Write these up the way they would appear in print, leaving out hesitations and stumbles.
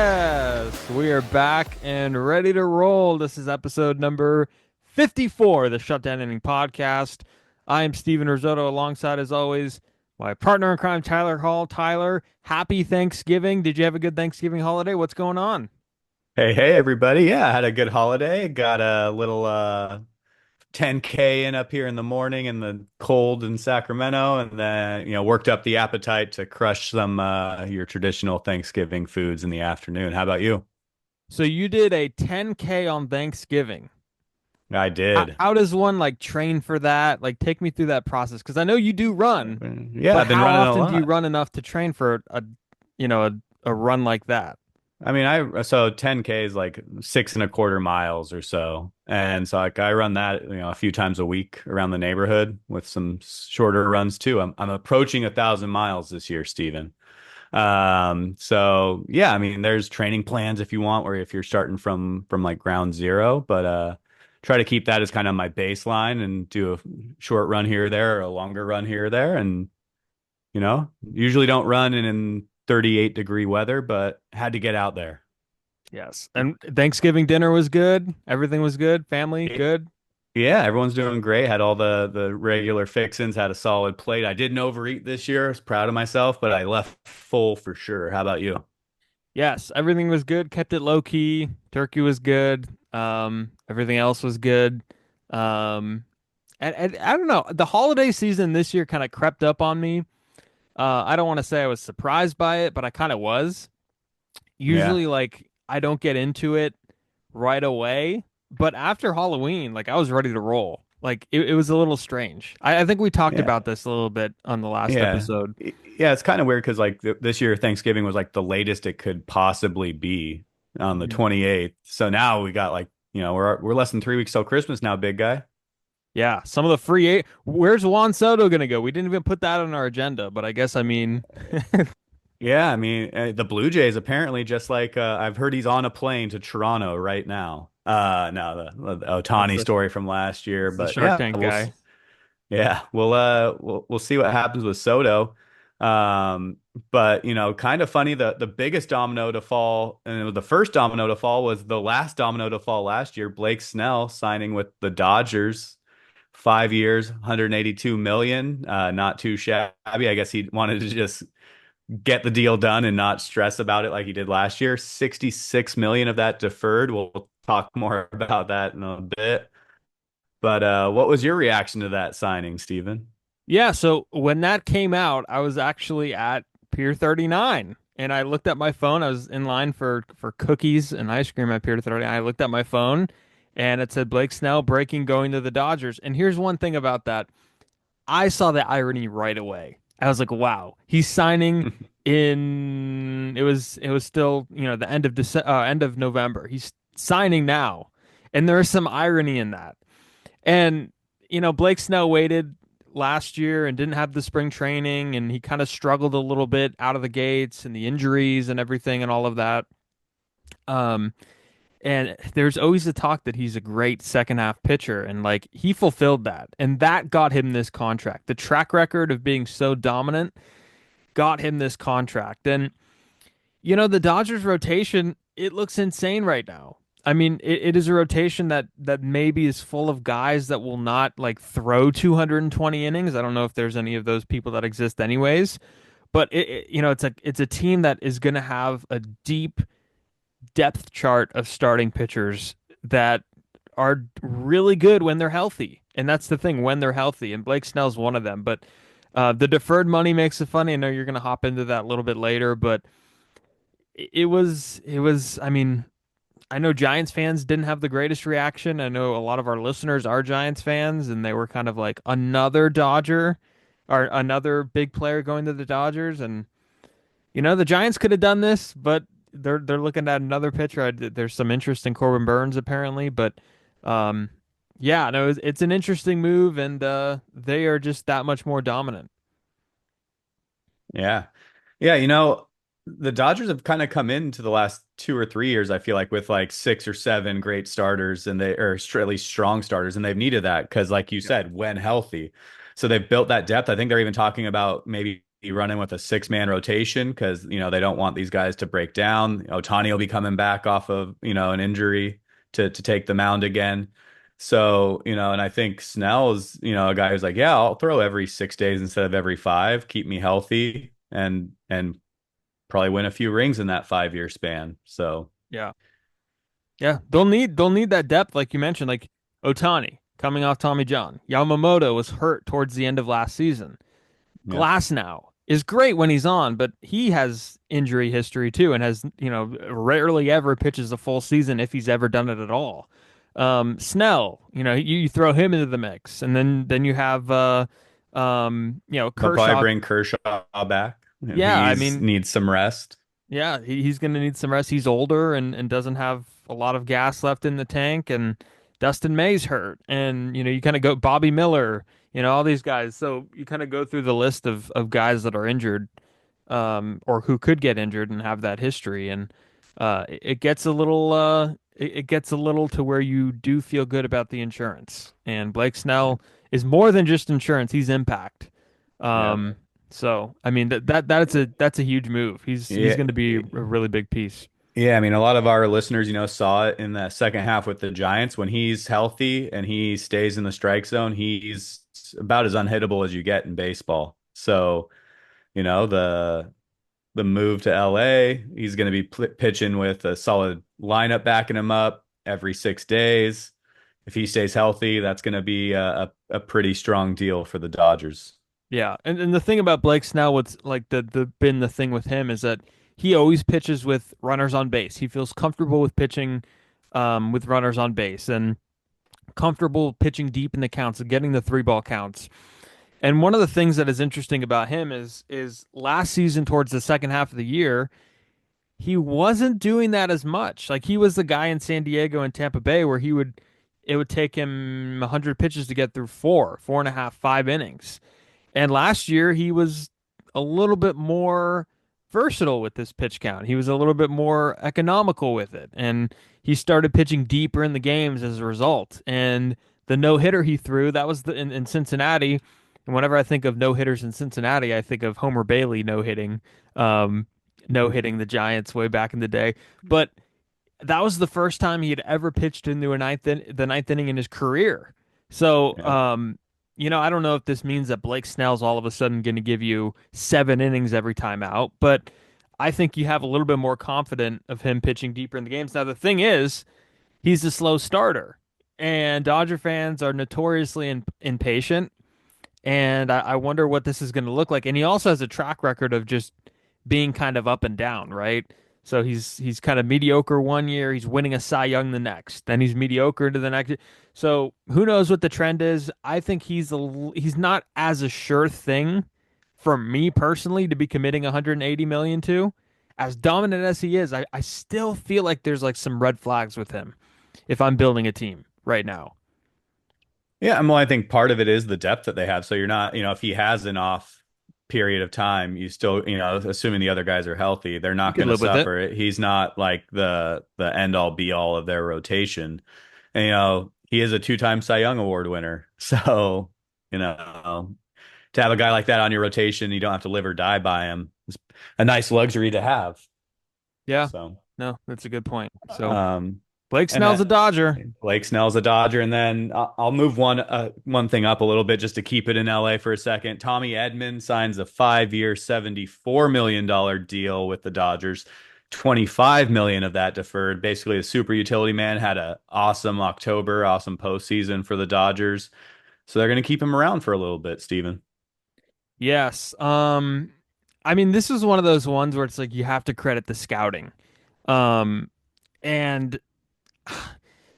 Yes, we are back and ready to roll. This is episode number 54 of the Shutdown Inning Podcast. I am Steven Rissotto alongside, as always, my partner in crime, Tylor Hall. Tyler, happy Thanksgiving. Did you have a good Thanksgiving holiday? What's going on? Hey, everybody. Yeah, I had a good holiday. Got a little 10K in up here in the morning in the cold in Sacramento, and then, worked up the appetite to crush some your traditional Thanksgiving foods in the afternoon. How about you? So you did a 10K on Thanksgiving. I How, did. how does one like train for that? Like take me through that process because I know you do run, Yeah, but I've been how running a often do you lot. run enough to train for a run like that? I mean, so 10K is like 6.25 miles or so. And so like I run that, a few times a week around the neighborhood with some shorter runs too. I'm approaching 1,000 miles this year, Steven. So yeah, I mean, there's training plans if you want, where if you're starting from like ground zero, but try to keep that as kind of my baseline and do a short run here or there or a longer run here or there. And usually don't run in 38-degree weather, but had to get out there. Yes. And Thanksgiving dinner was good. Everything was good. Family good. Yeah, everyone's doing great. Had all the regular fixins, had a solid plate. I didn't overeat this year. I was proud of myself, but I left full for sure. How about you? Yes, everything was good. Kept it low key. Turkey was good. Everything else was good. Um, and I don't know. The holiday season this year kind of crept up on me. I don't want to say I was surprised by it, but I kind of was. Yeah. Usually, like, I don't get into it right away, but after Halloween, like, I was ready to roll. Like, it was a little strange. I think we talked Yeah. about this a little bit on the last Yeah. episode. Yeah, it's kind of weird because like this year Thanksgiving was like the latest it could possibly be on the Mhm. 28th. So now we got like, we're less than 3 weeks till Christmas now, big guy. Yeah, some of the Where's Juan Soto gonna go? We didn't even put that on our agenda, but I guess I mean, Yeah, I mean, the Blue Jays apparently just like I've heard he's on a plane to Toronto right now. No, the that's Ohtani the story from last year, that's the but Shark yeah, Tank guy. yeah, we'll see what happens with Soto. Um, but kind of funny, the biggest domino to fall, and it was the first domino to fall was the last domino to fall last year. Blake Snell signing with the Dodgers, 5 years, 182 million. Not too shabby. I guess he wanted to just get the deal done and not stress about it like he did last year. 66 million of that deferred. We'll talk more about that in a bit. But what was your reaction to that signing, Stephen? Yeah, so when that came out, I was actually at Pier 39 and I looked at my phone. I was in line for cookies and ice cream at Pier 39. I looked at my phone and it said Blake Snell breaking going to the Dodgers. And here's one thing about that. I saw the irony right away. I was like, wow, he's signing in it was still, the end of November. He's signing now. And there is some irony in that. And Blake Snell waited last year and didn't have the spring training, and he kind of struggled a little bit out of the gates and the injuries and everything and all of that. Um, and there's always the talk that he's a great second half pitcher, and like he fulfilled that, and that got him this contract. The track record of being so dominant got him this contract, and the Dodgers rotation, it looks insane right now. I mean, it is a rotation that maybe is full of guys that will not like throw 220 innings. I don't know if there's any of those people that exist anyways, but it's a team that is going to have a deep depth chart of starting pitchers that are really good when they're healthy. And that's the thing, when they're healthy. And Blake Snell's one of them, but the deferred money makes it funny. I know you're going to hop into that a little bit later, but it was I mean, I know Giants fans didn't have the greatest reaction. I know a lot of our listeners are Giants fans and they were kind of like another Dodger or another big player going to the Dodgers, and the Giants could have done this, but they're looking at another pitcher. There's some interest in Corbin Burns apparently, but um yeah, no, it's an interesting move, and they are just that much more dominant. Yeah. Yeah, the Dodgers have kind of come into the last 2 or 3 years, I feel like, with like 6 or 7 great starters and at least strong starters, and they've needed that because, like you Yep. said, when healthy. So they've built that depth. I think they're even talking about maybe running with a six-man rotation because, they don't want these guys to break down. Ohtani will be coming back off of, an injury to take the mound again. So, and I think Snell is, a guy who's like, yeah, I'll throw every 6 days instead of every five, keep me healthy and probably win a few rings in that 5 year span. So, Yeah. Yeah, they'll need that depth like you mentioned, like Otani coming off Tommy John. Yamamoto was hurt towards the end of last season. yeah. Glass now is great when he's on, but he has injury history too and has, rarely ever pitches a full season if he's ever done it at all. Snell, you throw him into the mix, and then you have They'll probably Kershaw. bring Kershaw back. Yeah, I He's mean, needs some rest. yeah, he's going to need some rest. He's older and doesn't have a lot of gas left in the tank. And Dustin May's hurt. And, you kind of go Bobby Miller, all these guys. So you kind of go through the list of guys that are injured, or who could get injured and have that history. And it gets a little, it gets a little to where you do feel good about the insurance. And Blake Snell is more than just insurance, he's impact. Yeah. Um, so I mean that's a huge move. He's Yeah. going to be a really big piece. Yeah, I mean, a lot of our listeners, saw it in that second half with the Giants. When he's healthy and he stays in the strike zone, he's about as unhittable as you get in baseball. So, the move to LA, he's going to be pitching with a solid lineup backing him up every 6 days. If he stays healthy, that's going to be a pretty strong deal for the Dodgers. Yeah, and the thing about Blake Snell, what's like the thing with him is that he always pitches with runners on base. He feels comfortable with pitching with runners on base and comfortable pitching deep in the counts and getting the three ball counts. And one of the things that is interesting about him is last season towards the second half of the year, he wasn't doing that as much. Like he was the guy in San Diego and Tampa Bay where it would take him 100 pitches to get through four and a half, 5 innings. And last year he was a little bit more versatile with this pitch count. He was a little bit more economical with it, and he started pitching deeper in the games as a result. And the no hitter he threw, that was in Cincinnati. And whenever I think of no hitters in Cincinnati, I think of Homer Bailey um, no hitting the Giants way back in the day. But that was the first time he had ever pitched into the ninth inning in his career. So, Yeah. I don't know if this means that Blake Snell's all of a sudden going to give you 7 innings every time out, but I think you have a little bit more confident of him pitching deeper in the games. Now, the thing is, he's a slow starter, and Dodger fans are notoriously impatient. And I wonder what this is going to look like. And he also has a track record of just being kind of up and down, right? So he's kind of mediocre one year, he's winning a Cy Young the next, then he's mediocre to the next. So who knows what the trend is? I think he's not as a sure thing for me personally to be committing 180 million to. As dominant as he is, I still feel like there's like some red flags with him if I'm building a team right now. Yeah, well, I think part of it is the depth that they have. So you're not, if he has an off period of time, you still, assuming the other guys are healthy, they're You not could going to live with it. suffer. He's not like the end all be all of their rotation. And he is a two-time Cy Young Award winner. So, to have a guy like that on your rotation, you don't have to live or die by him. It's a nice luxury to have. Yeah, So, no, that's a good point. So um, Blake and Snell's a Dodger. Blake Snell's a Dodger, and then I'll move one thing up a little bit just to keep it in LA for a second. Tommy Edman signs a 5 year, $74 million deal with the Dodgers. 25 million of that deferred. Basically, a super utility man, had a awesome October, awesome postseason for the Dodgers. So they're going to keep him around for a little bit, Steven. Yes. I mean, this is one of those ones where it's like you have to credit the scouting. And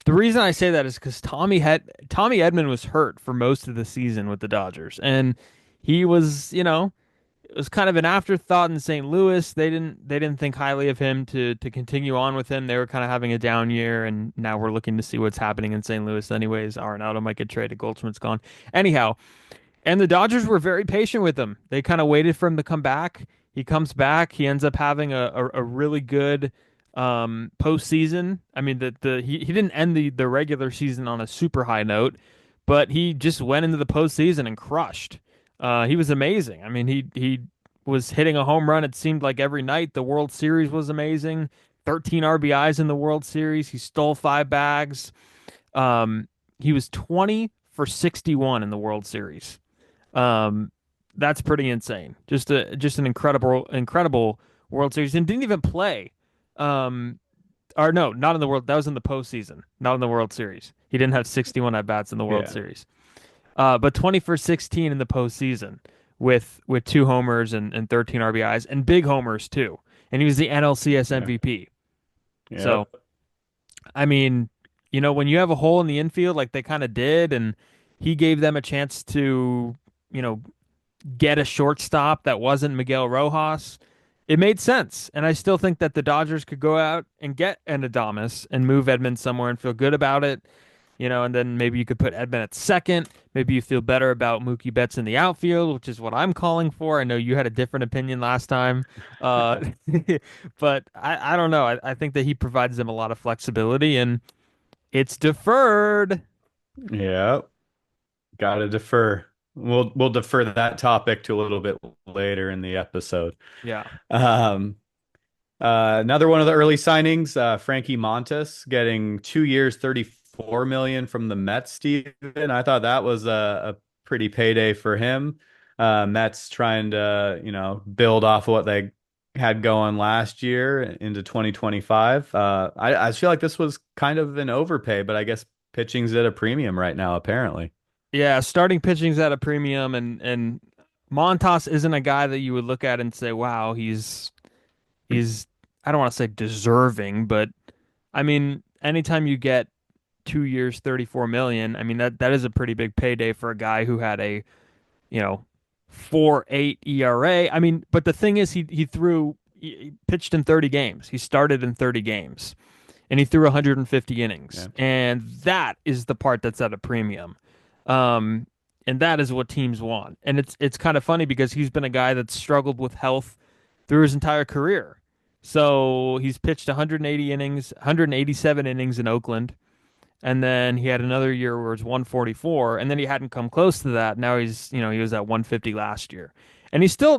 the reason I say that is because Tommy Edman was hurt for most of the season with the Dodgers, and he was, it was kind of an afterthought in St. Louis. They didn't think highly of him to continue on with him. They were kind of having a down year, and now we're looking to see what's happening in St. Louis. Anyways, Arenado might get traded. Goldschmidt's gone. Anyhow, and the Dodgers were very patient with him. They kind of waited for him to come back. He comes back. He ends up having a really good postseason. I mean, he didn't end the regular season on a super high note, but he just went into the postseason and crushed. He was amazing. I mean, he was hitting a home run, it seemed like every night. The World Series was amazing. 13 RBIs in the World Series. He stole 5 bags. Um, he was 20 for 61 in the World Series. Um, that's pretty insane. Just an incredible World Series, and didn't even play. Um, or no, not in the World. That was in the postseason, not in the World Series. He didn't have 61 at bats in the World Yeah. Series. But 20 for 16 in the postseason with 2 homers and 13 RBIs and big homers too. And he was the NLCS Yeah. MVP. So, Yep. I mean, when you have a hole in the infield like they kind of did, and he gave them a chance to, you know, get a shortstop that wasn't Miguel Rojas, it made sense. And I still think that the Dodgers could go out and get an Adames and move Edman somewhere and feel good about it. And then maybe you could put Edman at second. Maybe you feel better about Mookie Betts in the outfield, which is what I'm calling for. I know you had a different opinion last time. Uh, but I don't know. I think that he provides them a lot of flexibility, and it's deferred. Yeah. Gotta defer. We'll defer that topic to a little bit later in the episode. Yeah. Um, Another one of the early signings, Frankie Montas getting 2 years, 34 million from the Mets, Steven. I thought that was a pretty payday for him. Mets trying to, build off of what they had going last year into 2025. I feel like this was kind of an overpay, but I guess pitching's at a premium right now, apparently. Yeah, starting pitching's at a premium, and Montas isn't a guy that you would look at and say, "Wow, he's I don't want to say deserving, but I mean, anytime you get 2 years, 34 million, I mean that is a pretty big payday for a guy who had a, you know, 4.8 ERA. I mean, but the thing is he pitched in 30 games. He started in 30 games and he threw 150 innings. Yeah. And that is the part that's at a premium. Um, and that is what teams want. And it's kind of funny because he's been a guy that's struggled with health through his entire career. So he's pitched 180 innings, 187 innings in Oakland, and then he had another year where it was 144, and then he hadn't come close to that. Now he was at 150 last year. And he's still,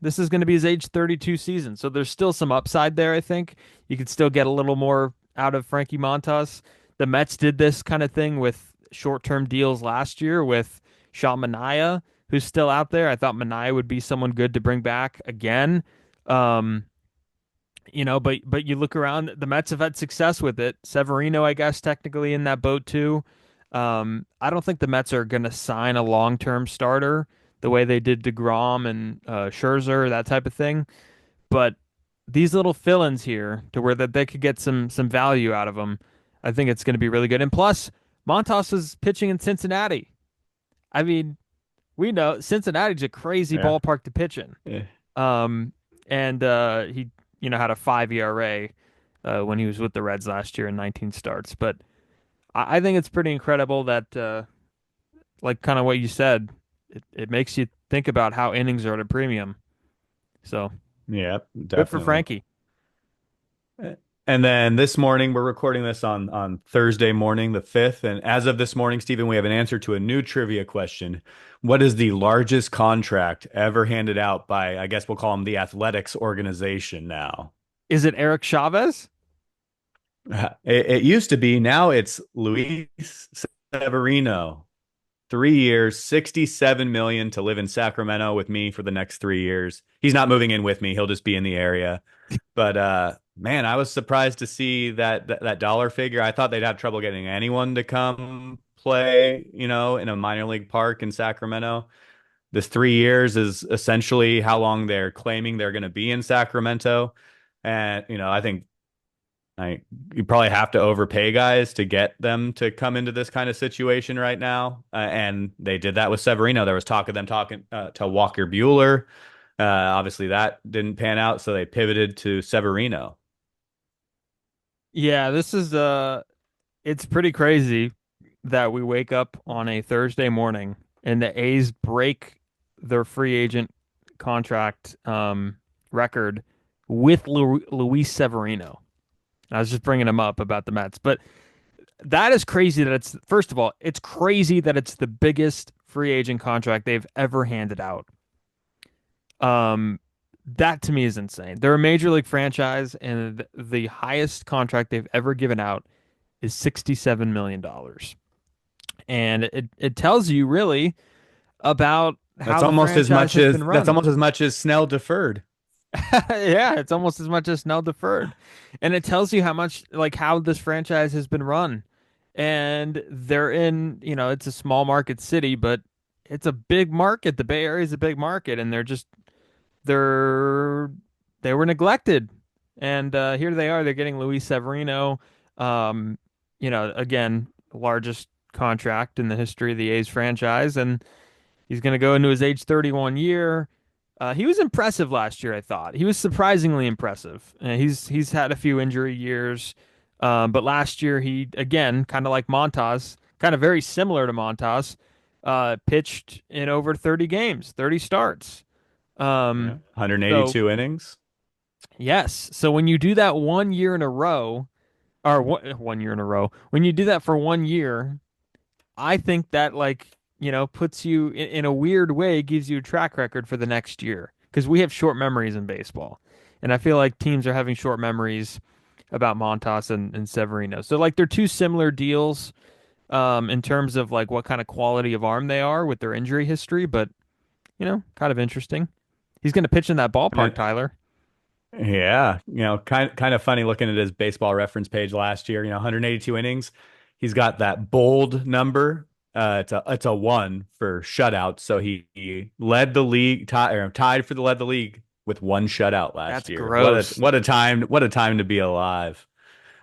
this is going to be his age 32 season. So there's still some upside there, I think. You could still get a little more out of Frankie Montas. The Mets did this kind of thing with short-term deals last year with Sean Manaea, who's still out there. I thought Manaea would be someone good to bring back again. Um, but you look around, the Mets have had success with it. Severino, I guess, technically in that boat too. I don't think the Mets are going to sign a long-term starter the way they did DeGrom and Scherzer, that type of thing. But these little fill-ins here, to where that they could get some value out of them, I think it's going to be really good. And plus, Montas is pitching in Cincinnati. I mean, we know Cincinnati's a crazy Yeah. ballpark to pitch in. Yeah. And he had a 5 ERA when he was with the Reds last year in 19 starts. But I think it's pretty incredible that, like kind of what you said, it makes you think about how innings are at a premium. So Yeah, good for definitely. Frankie. And then this morning, we're recording this on Thursday morning, the 5th. And as of this morning, Stephen, we have an answer to a new trivia question. What is the largest contract ever handed out by, I guess we'll call them the athletics organization now? Is it Eric Chavez? It used to be. Now it's Luis Severino. 3 years, 67 million to live in Sacramento with me for the next 3 years. He's not moving in with me. He'll just be in the area. But man, I was surprised to see that dollar figure. I thought they'd have trouble getting anyone to come play, in a minor league park in Sacramento. This 3 years is essentially how long they're claiming they're going to be in Sacramento. And, I think you probably have to overpay guys to get them to come into this kind of situation right now. And they did that with Severino. There was talk of them talking to Walker Buehler. Obviously, that didn't pan out, so they pivoted to Severino. Yeah, this is it's pretty crazy that we wake up on a Thursday morning and the A's break their free agent contract record with Luis Severino. I was just bringing him up about the Mets, but that is crazy that it's first of all, it's crazy that it's the biggest free agent contract they've ever handed out. That to me is insane. They're a major league franchise, and the highest contract they've ever given out is $67 million. And it tells you really about how the franchise has been That's run. almost as much as Snell deferred. Yeah, it's almost as much as Snell deferred. And it tells you how much, like, how this franchise has been run. And they're in, it's a small market city, but it's a big market. The Bay Area is a big market, and they're they were neglected. And here they are. They're getting Luis Severino, um, again, largest contract in the history of the A's franchise, and he's going to go into his age 31 year. He was impressive last year, I thought. He was surprisingly impressive. He's had a few injury years, but last year he, again, kind of like Montas, kind of very similar to Montas, pitched in over 30 games, 30 starts. Yeah. So 182 innings. yes, so when you do that 1 year in a row, or 1 year in a row, when you do that for 1 year, I think that, like, puts you in a weird way, gives you a track record for the next year because we have short memories in baseball. And I feel like teams are having short memories about Montas and Severino. So, like, they're two similar deals in terms of, like, what kind of quality of arm they are with their injury history, but, kind of interesting. He's going to pitch in that I mean, ballpark, Tyler. yeah, kind of funny looking at his baseball reference page last year, 182 innings. He's got that bold number. It's a one for shutouts. So he led the league, tied for the led the league with one shutout That's last year. gross. What a time to be alive.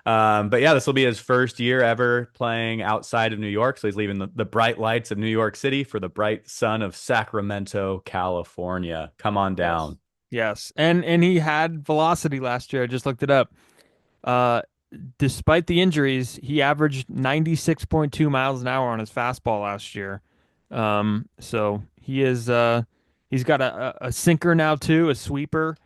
But yeah, this will be his first year ever playing outside of New York. So he's leaving the bright lights of New York City for the bright sun of Sacramento, California. Come on Yes. down. Yes. And he had velocity last year. I just looked it up. Uh, Despite the injuries, he averaged 96.2 miles an hour on his fastball last year. So he's got a sinker now too, a sweeper.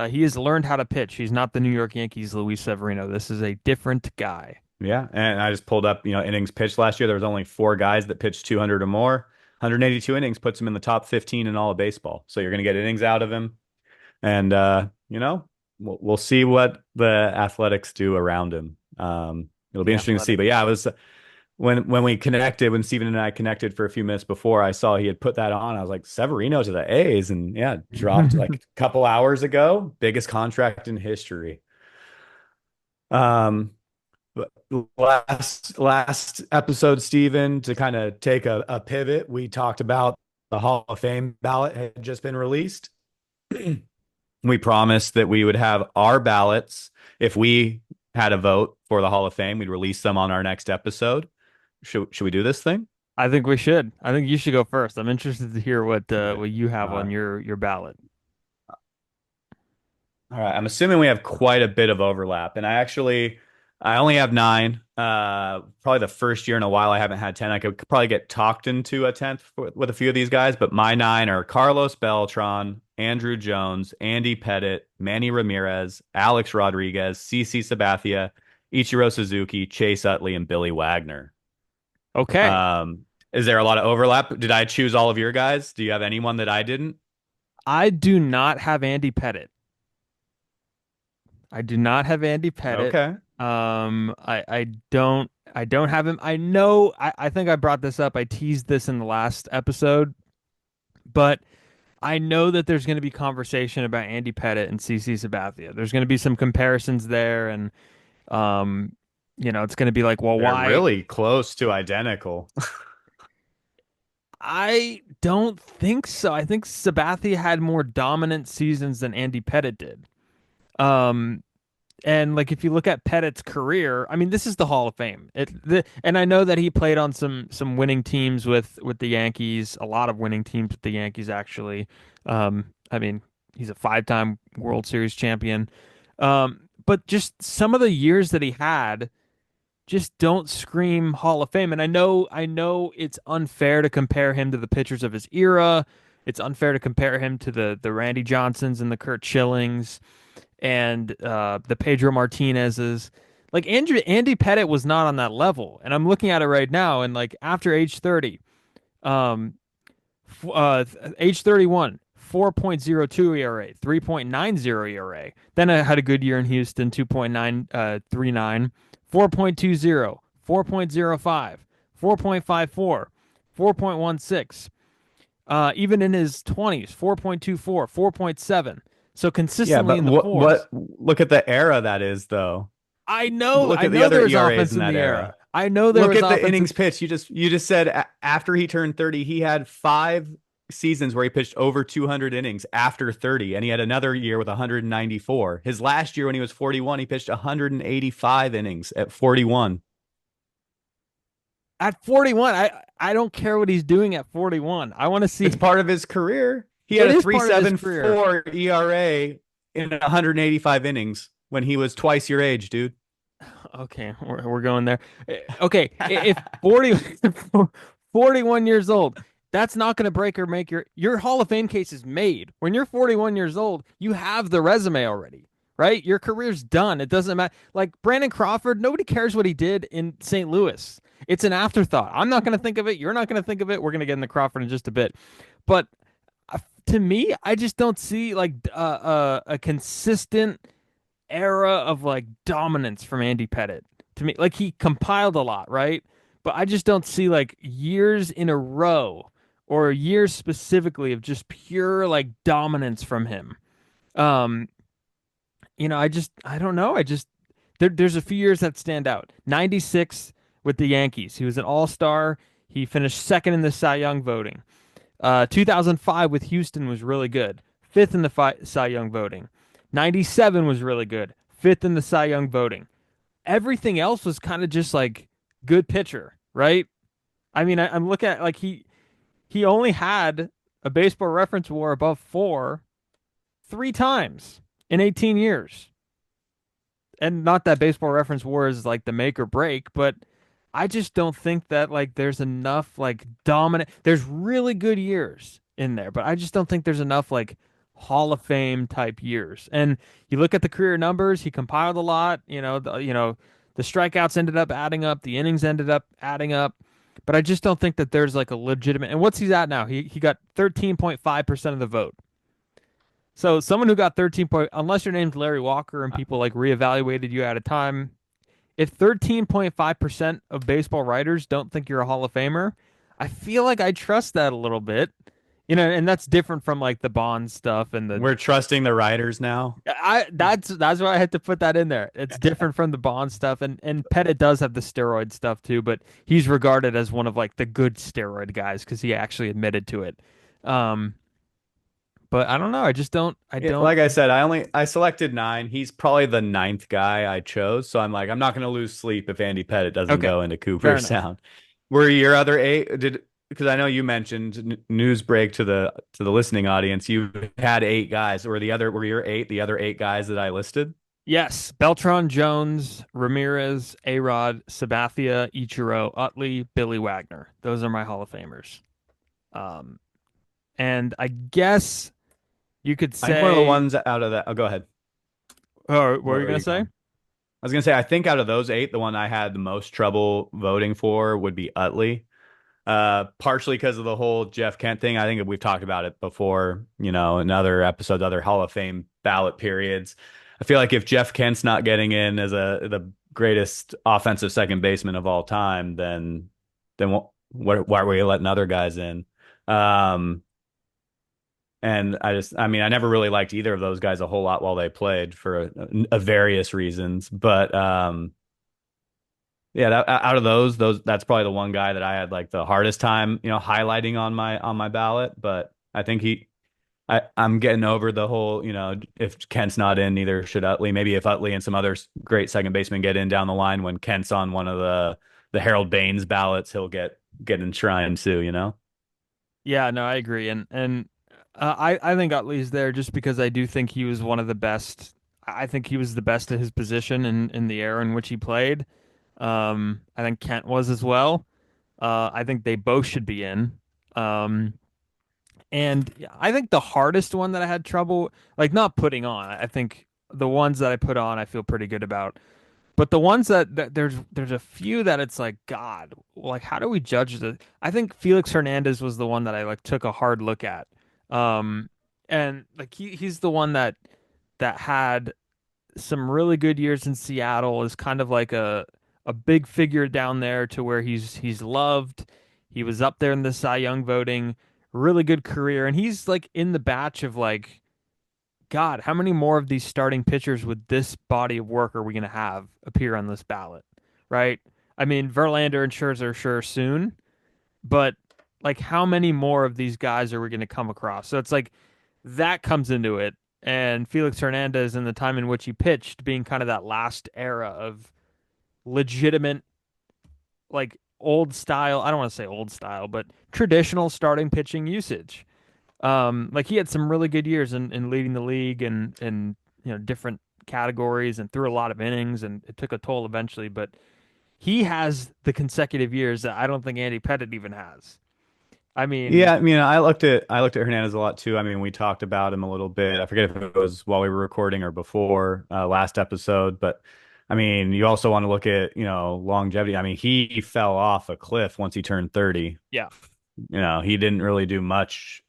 He has learned how to pitch. He's not the New York Yankees Luis Severino. This is a different guy. Yeah, and I just pulled up, innings pitched last year. There was only four guys that pitched 200 or more. 182 innings puts him in the top 15 in all of baseball. So you're going to get innings out of him, and we'll see what the Athletics do around him. It'll be The interesting to see. Athletic. But yeah, it was when we connected, when Steven and I connected for a few minutes before, I saw he had put that on. I was like, Severino to the A's, and yeah, dropped like a couple hours ago. Biggest contract in history. Um, but last episode, Steven, to kind of take a pivot, we talked about the Hall of Fame ballot had just been released. We promised that we would have our ballots. If we had a vote for the Hall of Fame, we'd release them on our next episode. Should we do this thing? I think we should. I think you should go first. I'm interested to hear Okay. what you have on Uh, your ballot. all right. I'm assuming we have quite a bit of overlap, and I only have nine. Probably the first year in a while I haven't had 10. I could probably get talked into a 10th with a few of these guys, but my nine are Carlos Beltran, Andrew Jones, Andy Pettit, Manny Ramirez, Alex Rodriguez, CC Sabathia, Ichiro Suzuki, Chase Utley, and Billy Wagner. Okay. Is there a lot of overlap? Did I choose all of your guys? Do you have anyone that I didn't? I do not have Andy Pettit. I do not have Andy Pettit. Okay. I don't have him. I know I think I brought this up. I teased this in the last episode, but I know that there's going to be conversation about Andy Pettit and CC Sabathia. There's going to be some comparisons there, and um, it's going to be like, well, They're why? really close to identical. I don't think so. I think Sabathia had more dominant seasons than Andy Pettit did. Um, And like if you look at Pettit's career, I mean, this is the Hall of Fame. And I know that he played on some winning teams with the Yankees, a lot of winning teams with the Yankees actually. I mean, he's a five-time World Series champion. But just some of the years that he had just don't scream Hall of Fame. And I know it's unfair to compare him to the pitchers of his era. It's unfair to compare him to the Randy Johnsons and the Kurt Schillings and the Pedro Martinez's. Like Andy Pettit was not on that level, and I'm looking at it right now. And like after age 30, um, age 31, 4.02 ERA, 3.90 ERA. Then I had a good year in Houston, 2.939, 4.20, 4.05, 4.54, 4.16. Even in his 20s, 4.24, 4.7. So Yeah, consistently but in the what fours. look at the era that is though. I Look at the know other there's ERAs offense in in that the era. era. I know there Look was at the offense. innings pitched. You just said after he turned 30, he had 5 seasons where he pitched over 200 innings after 30, and he had another year with 194. His last year when he was 41, he pitched 185 innings at 41. At 41, I don't care what he's doing at 41. I want to It's see. part of his career. He had It a is part of his career. 3.74 ERA in 185 innings when he was twice your age, dude. Okay, we're going there. Okay, if 40, 41 years old, that's not going to break or make your Hall of Fame case is made. When you're 41 years old, you have the resume already, right? Your career's done. It doesn't matter. Like Brandon Crawford, nobody cares what he did in St. Louis. It's an afterthought. I'm not going to think of it. You're not going to think of it. We're going to get into Crawford in just a bit. But to me, I just don't see like a consistent era of like dominance from Andy Pettitte. To me, like he compiled a lot, right? But I just don't see like years in a row or years specifically of just pure like dominance from him. Um, I don't know. There's a few years that stand out. 96 with the Yankees. He was an all-star. He finished second in the Cy Young voting. 2005 with Houston was really good. Fifth in the Cy Young voting. 97 was really good. Fifth in the Cy Young voting. Everything else was kind of just like good pitcher, right? I mean, I'm looking at like he only had a baseball reference WAR above 4 three times in 18 years. And not that baseball reference WAR is like the make or break, but I just don't think that like there's enough like dominant. There's really good years in there, but I just don't think there's enough like Hall of Fame type years. And you look at the career numbers, he compiled a lot. The strikeouts ended up adding up, the innings ended up adding up, but I just don't think that there's like a legitimate. And what's he's at now? He got 13.5% of the vote. So someone who got 13 point, unless your name's Larry Walker and people like reevaluated you at a time, if 13.5% of baseball writers don't think you're a Hall of Famer, I feel like I trust that a little bit. And that's different from like the Bond stuff and the We're trusting the writers now. I that's why I had to put that in there. It's different from the Bond stuff and Pettit does have the steroid stuff too, but he's regarded as one of like the good steroid guys because he actually admitted to it. Um, but I don't know. I don't Like I said, I selected 9. He's probably the ninth guy I chose, so I'm like, I'm not going to lose sleep if Andy Pettit doesn't Okay. go into Fair enough. Cooperstown. Were your other 8? Did Because I know you mentioned news break to the listening audience. You had 8 guys. Were your 8 the other 8 guys that I listed? Yes, Beltran, Jones, Ramirez, Arod, Sabathia, Ichiro, Utley, Billy Wagner. Those are my Hall of Famers. Um, and I guess you could I think one of the say, ones out of that. Oh, go ahead. oh, what were Where you were gonna you say? going? I was gonna say I think out of those 8, the one I had the most trouble voting for would be Utley. Partially because of the whole Jeff Kent thing. I think we've talked about it before, in other episodes, other Hall of Fame ballot periods. I feel like if Jeff Kent's not getting in as the greatest offensive second baseman of all time, then why are we letting other guys in? Um, and I mean, I never really liked either of those guys a whole lot while they played for a various reasons, but yeah, out of those, that's probably the one guy that I had like the hardest time, highlighting on my ballot. But I think I'm getting over the whole, if Kent's not in, neither should Utley. Maybe if Utley and some other great second basemen get in down the line when Kent's on one of the Harold Baines ballots, he'll get enshrined too. Yeah, no, I agree, and I think Utley's there just because I do think he was one of the best. I think he was the best at his position in the era in which he played. I think Kent was as well. I think they both should be in. Um, and I think the hardest one that I had trouble, like not putting on, I think the ones that I put on, I feel pretty good about. But the ones that there's a few that it's like, God, like how do we judge the? I think Felix Hernandez was the one that I like took a hard look at. Um, And like he's the one that had some really good years in Seattle, is kind of like a big figure down there to where he's loved. He was up there in the Cy Young voting, really good career, and he's like in the batch of like, God, how many more of these starting pitchers with this body of work are we going to have appear on this ballot, right? I mean, Verlander and Scherzer sure soon, but like how many more of these guys are we going to come across? So it's like that comes into it. And Felix Hernandez and the time in which he pitched being kind of that last era of legitimate, like old style, I don't want to say old style, but traditional starting pitching usage. Like he had some really good years in leading the league and different categories and threw a lot of innings, and it took a toll eventually, but he has the consecutive years that I don't think Andy Pettitte even has. I mean, Yeah, I mean, I looked at Hernandez a lot too. I mean, we talked about him a little bit. I forget if it was while we were recording or before last episode, but I mean, you also want to look at, longevity. I mean, he fell off a cliff once he turned 30. yeah, He didn't really do much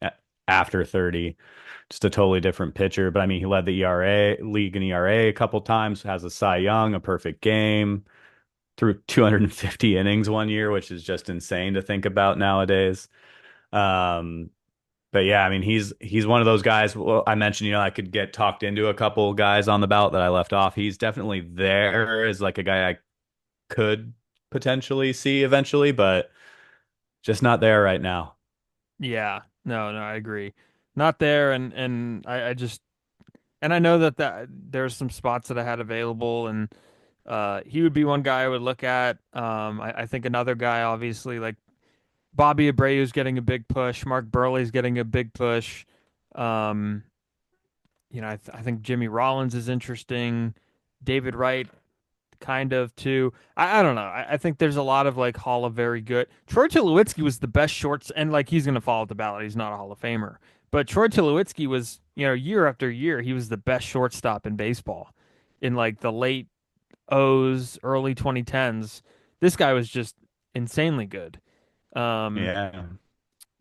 after 30. Just a totally different pitcher. But I mean, he led the ERA league in ERA a couple times, has a Cy Young, a perfect game, threw 250 innings one year, which is just insane to think about nowadays. Um, but yeah, I mean, he's one of those guys. Well, I mentioned, I could get talked into a couple guys on the ballot that I left off. He's definitely there as like a guy I could potentially see eventually, but just not there right now. yeah, no, I agree. Not there, and I just and I know that there's some spots that I had available, and he would be one guy I would look at. I think another guy, obviously, like Bobby Abreu's getting a big push. Mark Burley's getting a big push. Um, I think Jimmy Rollins is interesting. David Wright, kind of too. I don't know. I think there's a lot of like Hall of very good. Troy Tulowitzki was the best shorts, and like he's gonna fall at the ballot. He's not a Hall of Famer, but Troy Tulowitzki was, year after year, he was the best shortstop in baseball in like the late O's, early 2010s. This guy was just insanely good. Um, Yeah.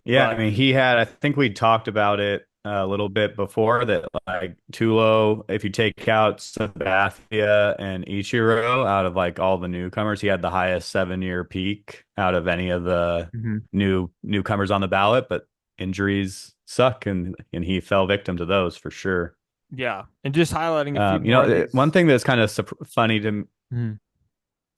Yeah, I but mean, I think we talked about it a little bit before that, like Tulo, if you take out Sabathia and Ichiro out of like all the newcomers, he had the highest 7-year peak out of any of the Mhm. newcomers on the ballot, but injuries suck and he fell victim to those for sure. Yeah, and just highlighting a few more of One these. thing that's kind of funny to Mhm.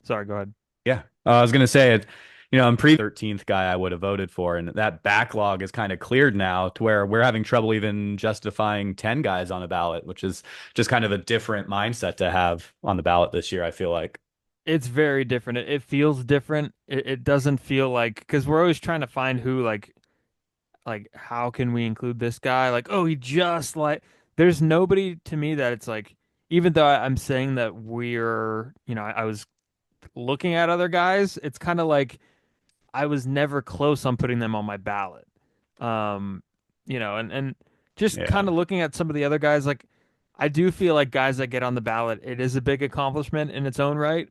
Sorry, go ahead. Yeah. I was gonna say it, I'm pre 13th guy I would have voted for, and that backlog is kind of cleared now to where we're having trouble even justifying 10 guys on a ballot, which is just kind of a different mindset to have on the ballot this year, I feel like. It's very different. It feels different. It doesn't feel like, because we're always trying to find who, like how can we include this guy? Like, oh, he just like there's nobody to me that it's like, even though I'm saying that we're, I was looking at other guys, it's kind of like I was never close on putting them on my ballot. Um, and just kind Yeah. of looking at some of the other guys, like I do feel like guys that get on the ballot, it is a big accomplishment in its own right.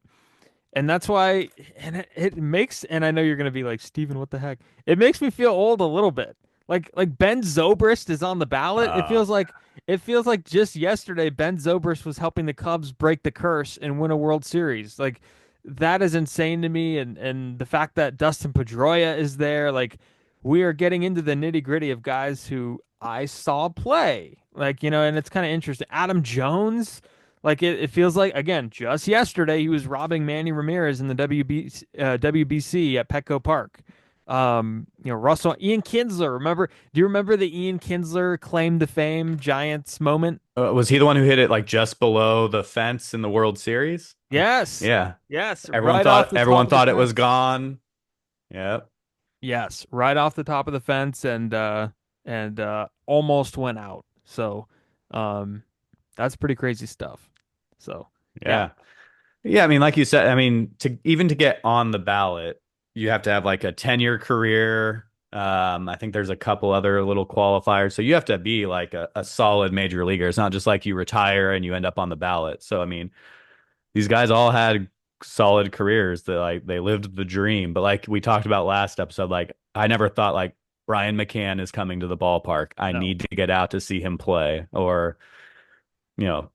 And that's why, and it makes, and I know you're gonna be like, Steven, what the heck? It makes me feel old a little bit. Like Ben Zobrist is on the ballot. Uh, It feels like just yesterday Ben Zobrist was helping the Cubs break the curse and win a World Series. Like that is insane to me. And the fact that Dustin Pedroia is there, like we are getting into the nitty gritty of guys who I saw play. Like, and it's kind of interesting. Adam Jones. Like it feels like again, just yesterday he was robbing Manny Ramirez in the WBC at Petco Park. Russell Ian Kinsler. Do you remember the Ian Kinsler claim to fame Giants moment? was he the one who hit it like just below the fence in the World Series? Yes, Yeah. yes, Everyone right off thought the top everyone of the thought it was fence. gone. Yep. Yes, right off the top of the fence, and almost went out. So, um, that's pretty crazy stuff. So, yeah. Yeah. Yeah, I mean, like you said, I mean, to get on the ballot, you have to have like a 10-year career. I think there's a couple other little qualifiers. So you have to be like a solid major leaguer. It's not just like you retire and you end up on the ballot. So I mean, these guys all had solid careers that like they lived the dream. But like we talked about last episode, like I never thought like Brian McCann is coming to the ballpark. I No. need to get out to see him play. Or,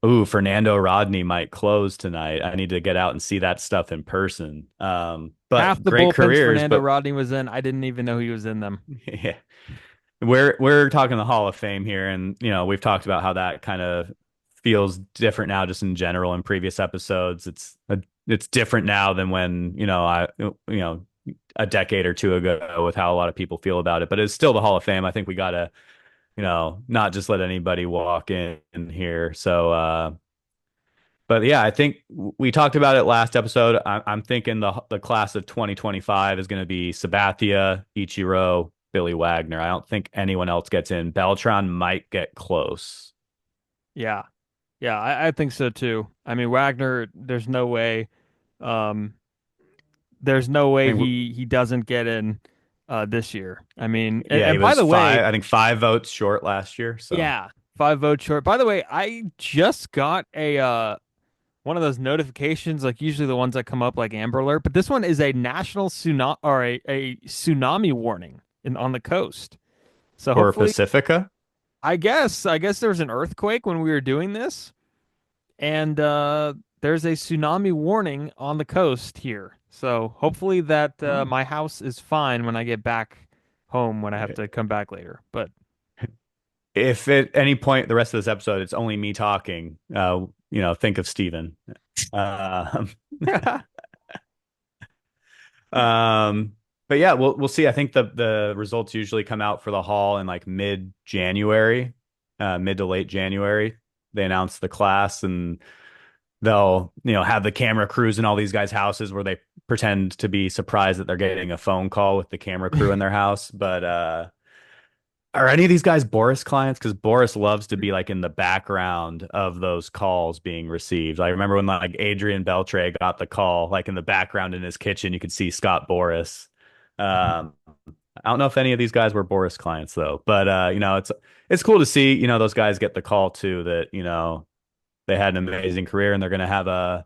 ooh, Fernando Rodney might close tonight. I need to get out and see that stuff in person. Half But the great bullpens careers, Fernando but Rodney was in, I didn't even know he was in them. yeah. We're talking the Hall of Fame here, and we've talked about how that kind of feels different now, just in general. In previous episodes, it's different now than when a decade or two ago with how a lot of people feel about it. But it's still the Hall of Fame. I think we gotta not just let anybody walk in here. So, but yeah, I think we talked about it last episode. I'm thinking the class of 2025 is going to be Sabathia, Ichiro, Billy Wagner. I don't think anyone else gets in. Beltran might get close. Yeah. Yeah, I think so too. I mean, Wagner, um, there's no I way think, he doesn't get in this year. I mean, yeah, he and by was the way, five. I think 5 votes short last year. So, yeah, 5 votes short. By the way, I just got a one of those notifications, like usually the ones that come up like Amber Alert, but this one is a national tsunami or a tsunami warning on the coast. So for hopefully, Pacifica. I guess there was an earthquake when we were doing this, and there's a tsunami warning on the coast here. So hopefully that Oh. my house is fine when I get back home when I have to come back later. But If at any point the rest of this episode it's only me talking, think of Steven. Um, Um, but yeah, we'll see. I think the results usually come out for the hall in like mid January, mid to late January. They announce the class, and they'll have the camera crews in all these guys' houses where they pretend to be surprised that they're getting a phone call with the camera crew in their house. But are any of these guys Boris clients? Because Boris loves to be like in the background of those calls being received. I remember when like Adrian Beltre got the call, like in the background in his kitchen, you could see Scott Boris. I don't know if any of these guys were Boris clients though, but it's cool to see those guys get the call too. That they had an amazing career and they're going to have a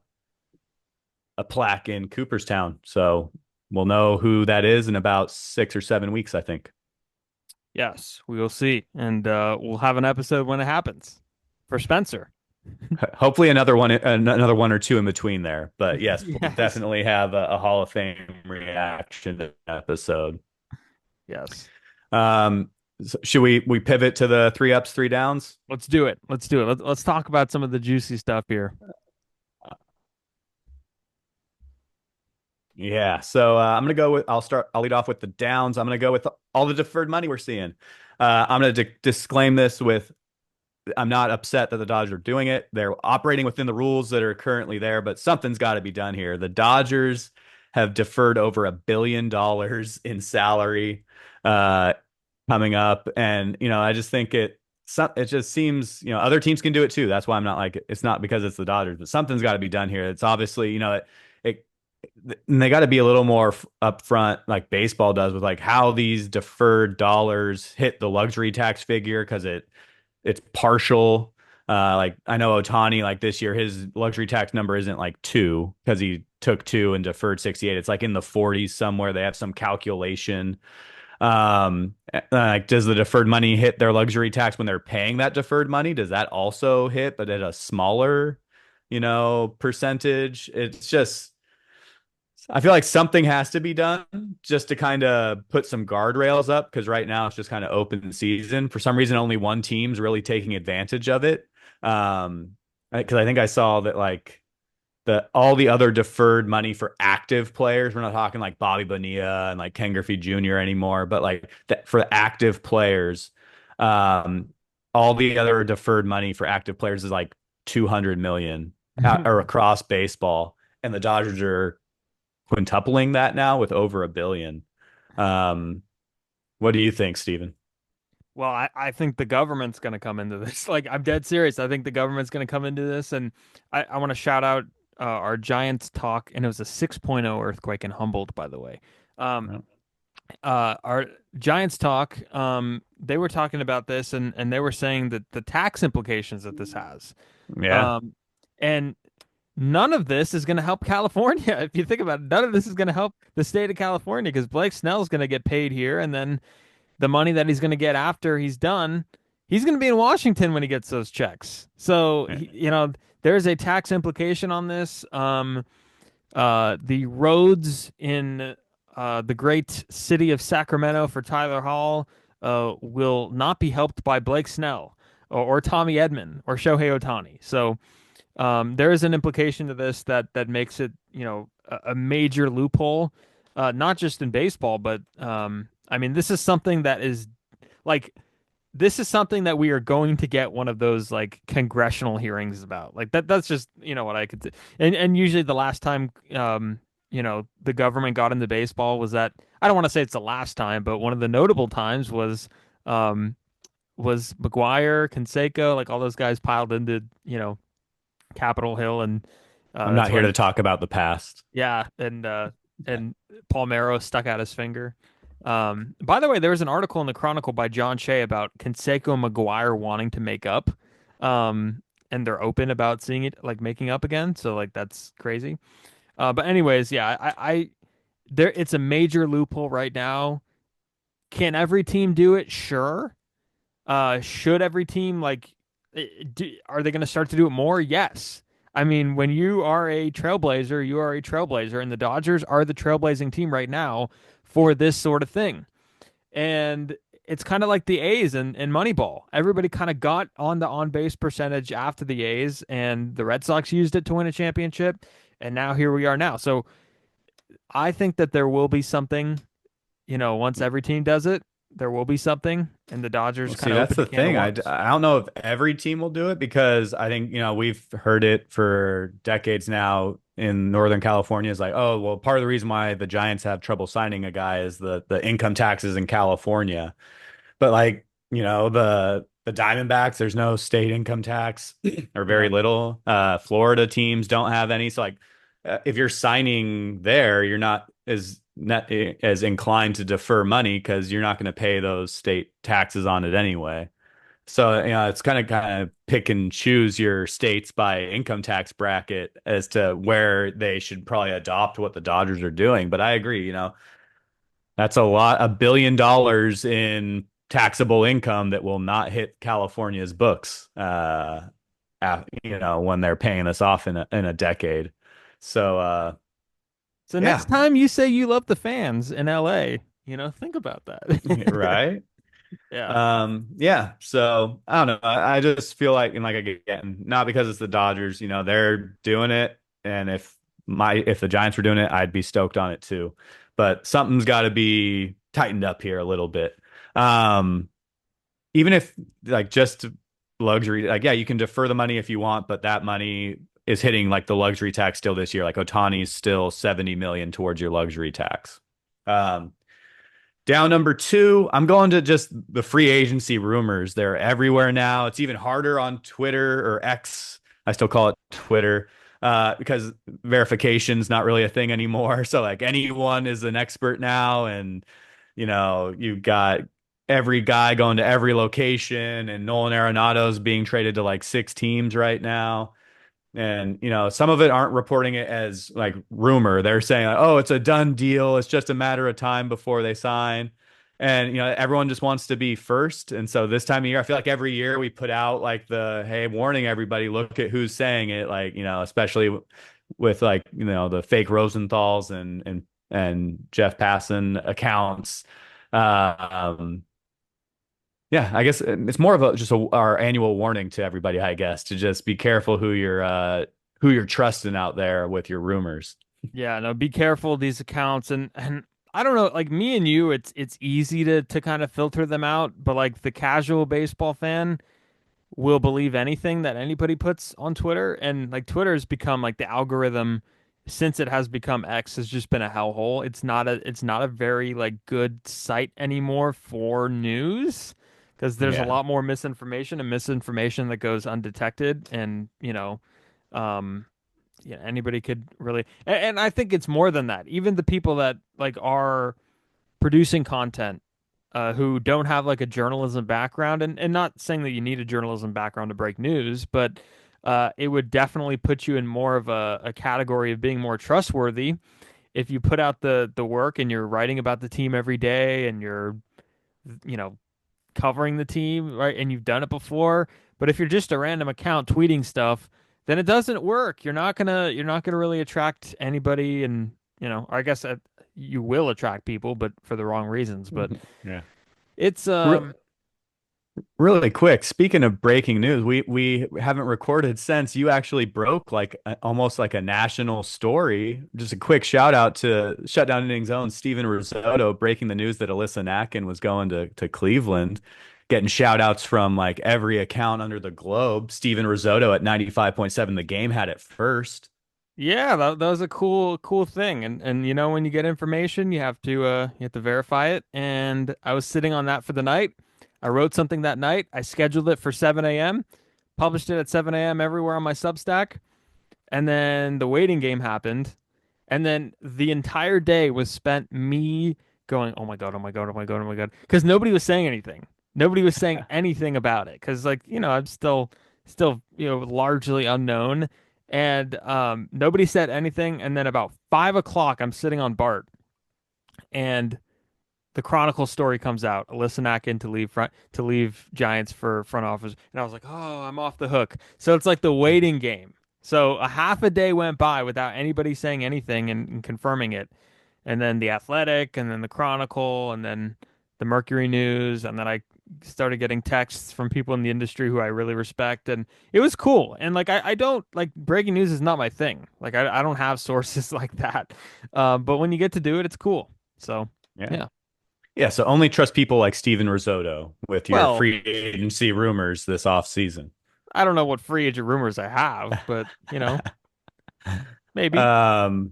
plaque in Cooperstown. So we'll know who that is in about 6 or 7 weeks, I think. yes, we will see, and we'll have an episode when it happens for Spencer. Hopefully another one or two in between there. But yes, we'll Yes, definitely have a Hall of Fame reaction episode. yes. So should we pivot to the three ups, three downs? Let's do it. Let's do it. Let's talk about some of the juicy stuff here. Yeah. So I'm gonna go with. I'll lead off with the downs. I'm gonna go with all the deferred money we're seeing. I'm gonna disclaim this with I'm not upset that the Dodgers are doing it. They're operating within the rules that are currently there, but something's got to be done here. The Dodgers have deferred over $1 billion in salary uh, coming up, and I just think it just seems other teams can do it too. That's why I'm not like it's not because it's the Dodgers, but something's got to be done here. It's obviously it and they got to be a little more upfront, like baseball does, with like how these deferred dollars hit the luxury tax figure because it's partial. Like I know Otani, like this year, his luxury tax number isn't like two because he took two and deferred 68. It's like in the 40s somewhere. They have some calculation. Like, does the deferred money hit their luxury tax when they're paying that deferred money? Does that also hit, but at a smaller, percentage? It's just I feel like something has to be done just to kind of put some guardrails up because right now it's just kind of open season. For some reason, only one team's really taking advantage of it. Because I think I saw that like all the other deferred money for active players, we're not talking like Bobby Bonilla and like Ken Griffey Jr. anymore, but like for active players, um, all the other deferred money for active players is like 200 million or across baseball, and the Dodgers are quintupling that now with over $1 billion. Um, what do you think, Steven? Well, I think the government's going to come into this. Like, I'm dead serious. I think the government's going to come into this. And I want to shout out our Giants talk. And it was a 6.0 earthquake in Humboldt, by the way. Um, our Giants talk, they were talking about this and they were saying that the tax implications that this has. Yeah. Um, and none of this is going to help California. If you think about it, none of this is going to help the state of California because Blake Snell is going to get paid here. And then the money that he's going to get after he's done, he's going to be in Washington when he gets those checks. So, there's a tax implication on this. The roads in the great city of Sacramento for Tylor Hall will not be helped by Blake Snell or Tommy Edman or Shohei Ohtani. So there is an implication to this that makes it, a major loophole, not just in baseball, but I mean, this is something that is like this is something that we are going to get one of those like congressional hearings about. Like that's just, what I could say. And usually the last time the government got into baseball was that I don't want to say it's the last time, but one of the notable times was McGuire, Canseco, like all those guys piled into, Capitol Hill, and I'm that's not here to when, talk about the past. yeah, and Palmeiro stuck out his finger. By the way, there was an article in the Chronicle by John Shea about Canseco and McGuire wanting to make up, and they're open about seeing it like making up again. So like that's crazy. But anyways, yeah, I there it's a major loophole right now. Can every team do it? Sure. Should every team are they going to start to do it more? Yes. I mean, when you are a trailblazer, you are a trailblazer, and the Dodgers are the trailblazing team right now for this sort of thing. And it's kind of like the A's and Moneyball. Everybody kind of got on the on base percentage after the A's, and the Red Sox used it to win a championship. And now here we are now. So I think that there will be something, once every team does it, there will be something, and the Well, Dodgers see, kind of that's opened a the can of thing. worms. I don't know if every team will do it because I think, we've heard it for decades now in Northern California is like, oh, well, part of the reason why the Giants have trouble signing a guy is the income taxes in California. But like, the Diamondbacks, there's no state income tax or very Yeah. little. Florida teams don't have any. So like, if you're signing there, you're not as inclined to defer money because you're not going to pay those state taxes on it anyway. So, it's kind of pick and choose your states by income tax bracket as to where they should probably adopt what the Dodgers are doing. But I agree, that's a lot, $1 billion in taxable income that will not hit California's books, when they're paying us off in a decade. So, So next yeah, time you say you love the fans in LA, think about that. right. Yeah. Yeah. So I don't know. I just feel like, and like again, not because it's the Dodgers, they're doing it, and if the Giants were doing it, I'd be stoked on it too. But something's got to be tightened up here a little bit. Um, Even if like just luxury, like yeah, you can defer the money if you want, but that money is hitting like the luxury tax still this year. Like Otani's still 70 million towards your luxury tax. Um, Down number two, I'm going to just the free agency rumors. They're everywhere now. It's even harder on Twitter or X. I still call it Twitter because verification's not really a thing anymore. So like anyone is an expert now, and you've got every guy going to every location, and Nolan Arenado's being traded to like 6 teams right now. And, some of it aren't reporting it as like rumor. They're saying, like, oh, it's a done deal. It's just a matter of time before they sign. And, everyone just wants to be first. And so this time of year, I feel like every year we put out like hey, warning everybody, look at who's saying it. Like, especially with like, the fake Rosenthals and Jeff Passan accounts. Um, yeah, I guess it's more of our annual warning to everybody, I guess, to just be careful who you're trusting out there with your rumors. Yeah, no, be careful of these accounts, and I don't know, like me and you, it's easy to kind of filter them out, but like the casual baseball fan will believe anything that anybody puts on Twitter, and like Twitter has become like the algorithm since it has become X has just been a hellhole. It's not a very like good site anymore for news because there's a Yeah. lot more misinformation and misinformation that goes undetected, and um yeah, anybody could really, and I think it's more than that. Even the people that like are producing content, who don't have like a journalism background, and not saying that you need a journalism background to break news, but it would definitely put you in more of a category of being more trustworthy if you put out the work and you're writing about the team every day and you're you know, covering the team, right? And you've done it before. But if you're just a random account tweeting stuff, then it doesn't work. You're not gonna really attract anybody, and I guess you will attract people, but for the wrong reasons. But Yeah. it's Re Really quick, speaking of breaking news, we haven't recorded since you actually broke like almost like a national story. Just a quick shout out to Shutdown Inning's own Steven Risotto breaking the news that Alyssa Nakken was going to Cleveland, getting shout outs from like every account under the globe. Steven Risotto at 95.7 The Game had it first. Yeah, that was a cool thing. And when you get information, you have to verify it. And I was sitting on that for the night. I wrote something that night. I scheduled it for 7 a.m., published it at 7 a.m. everywhere on my Substack. And then the waiting game happened. And then the entire day was spent me going, "Oh my God, oh my God, oh my God, oh my God." Because nobody was saying anything. Nobody was saying anything about it. Because like, I'm still, largely unknown. And nobody said anything. And then about 5 o'clock, I'm sitting on Bart, and the Chronicle story comes out. Alyssa Nakken to leave Giants for front office. And I was like, "Oh, I'm off the hook." So it's like the waiting game. So a half a day went by without anybody saying anything and confirming it. And then the Athletic, and then the Chronicle, and then the Mercury News, and then I started getting texts from people in the industry who I really respect, and it was cool. And like I don't like breaking news is not my thing. Like I don't have sources like that. But when you get to do it, it's cool. So Yeah. yeah. Yeah, so only trust people like Steven Risotto with your Well, free agency rumors this off season. I don't know what free agent rumors I have, but maybe. Um,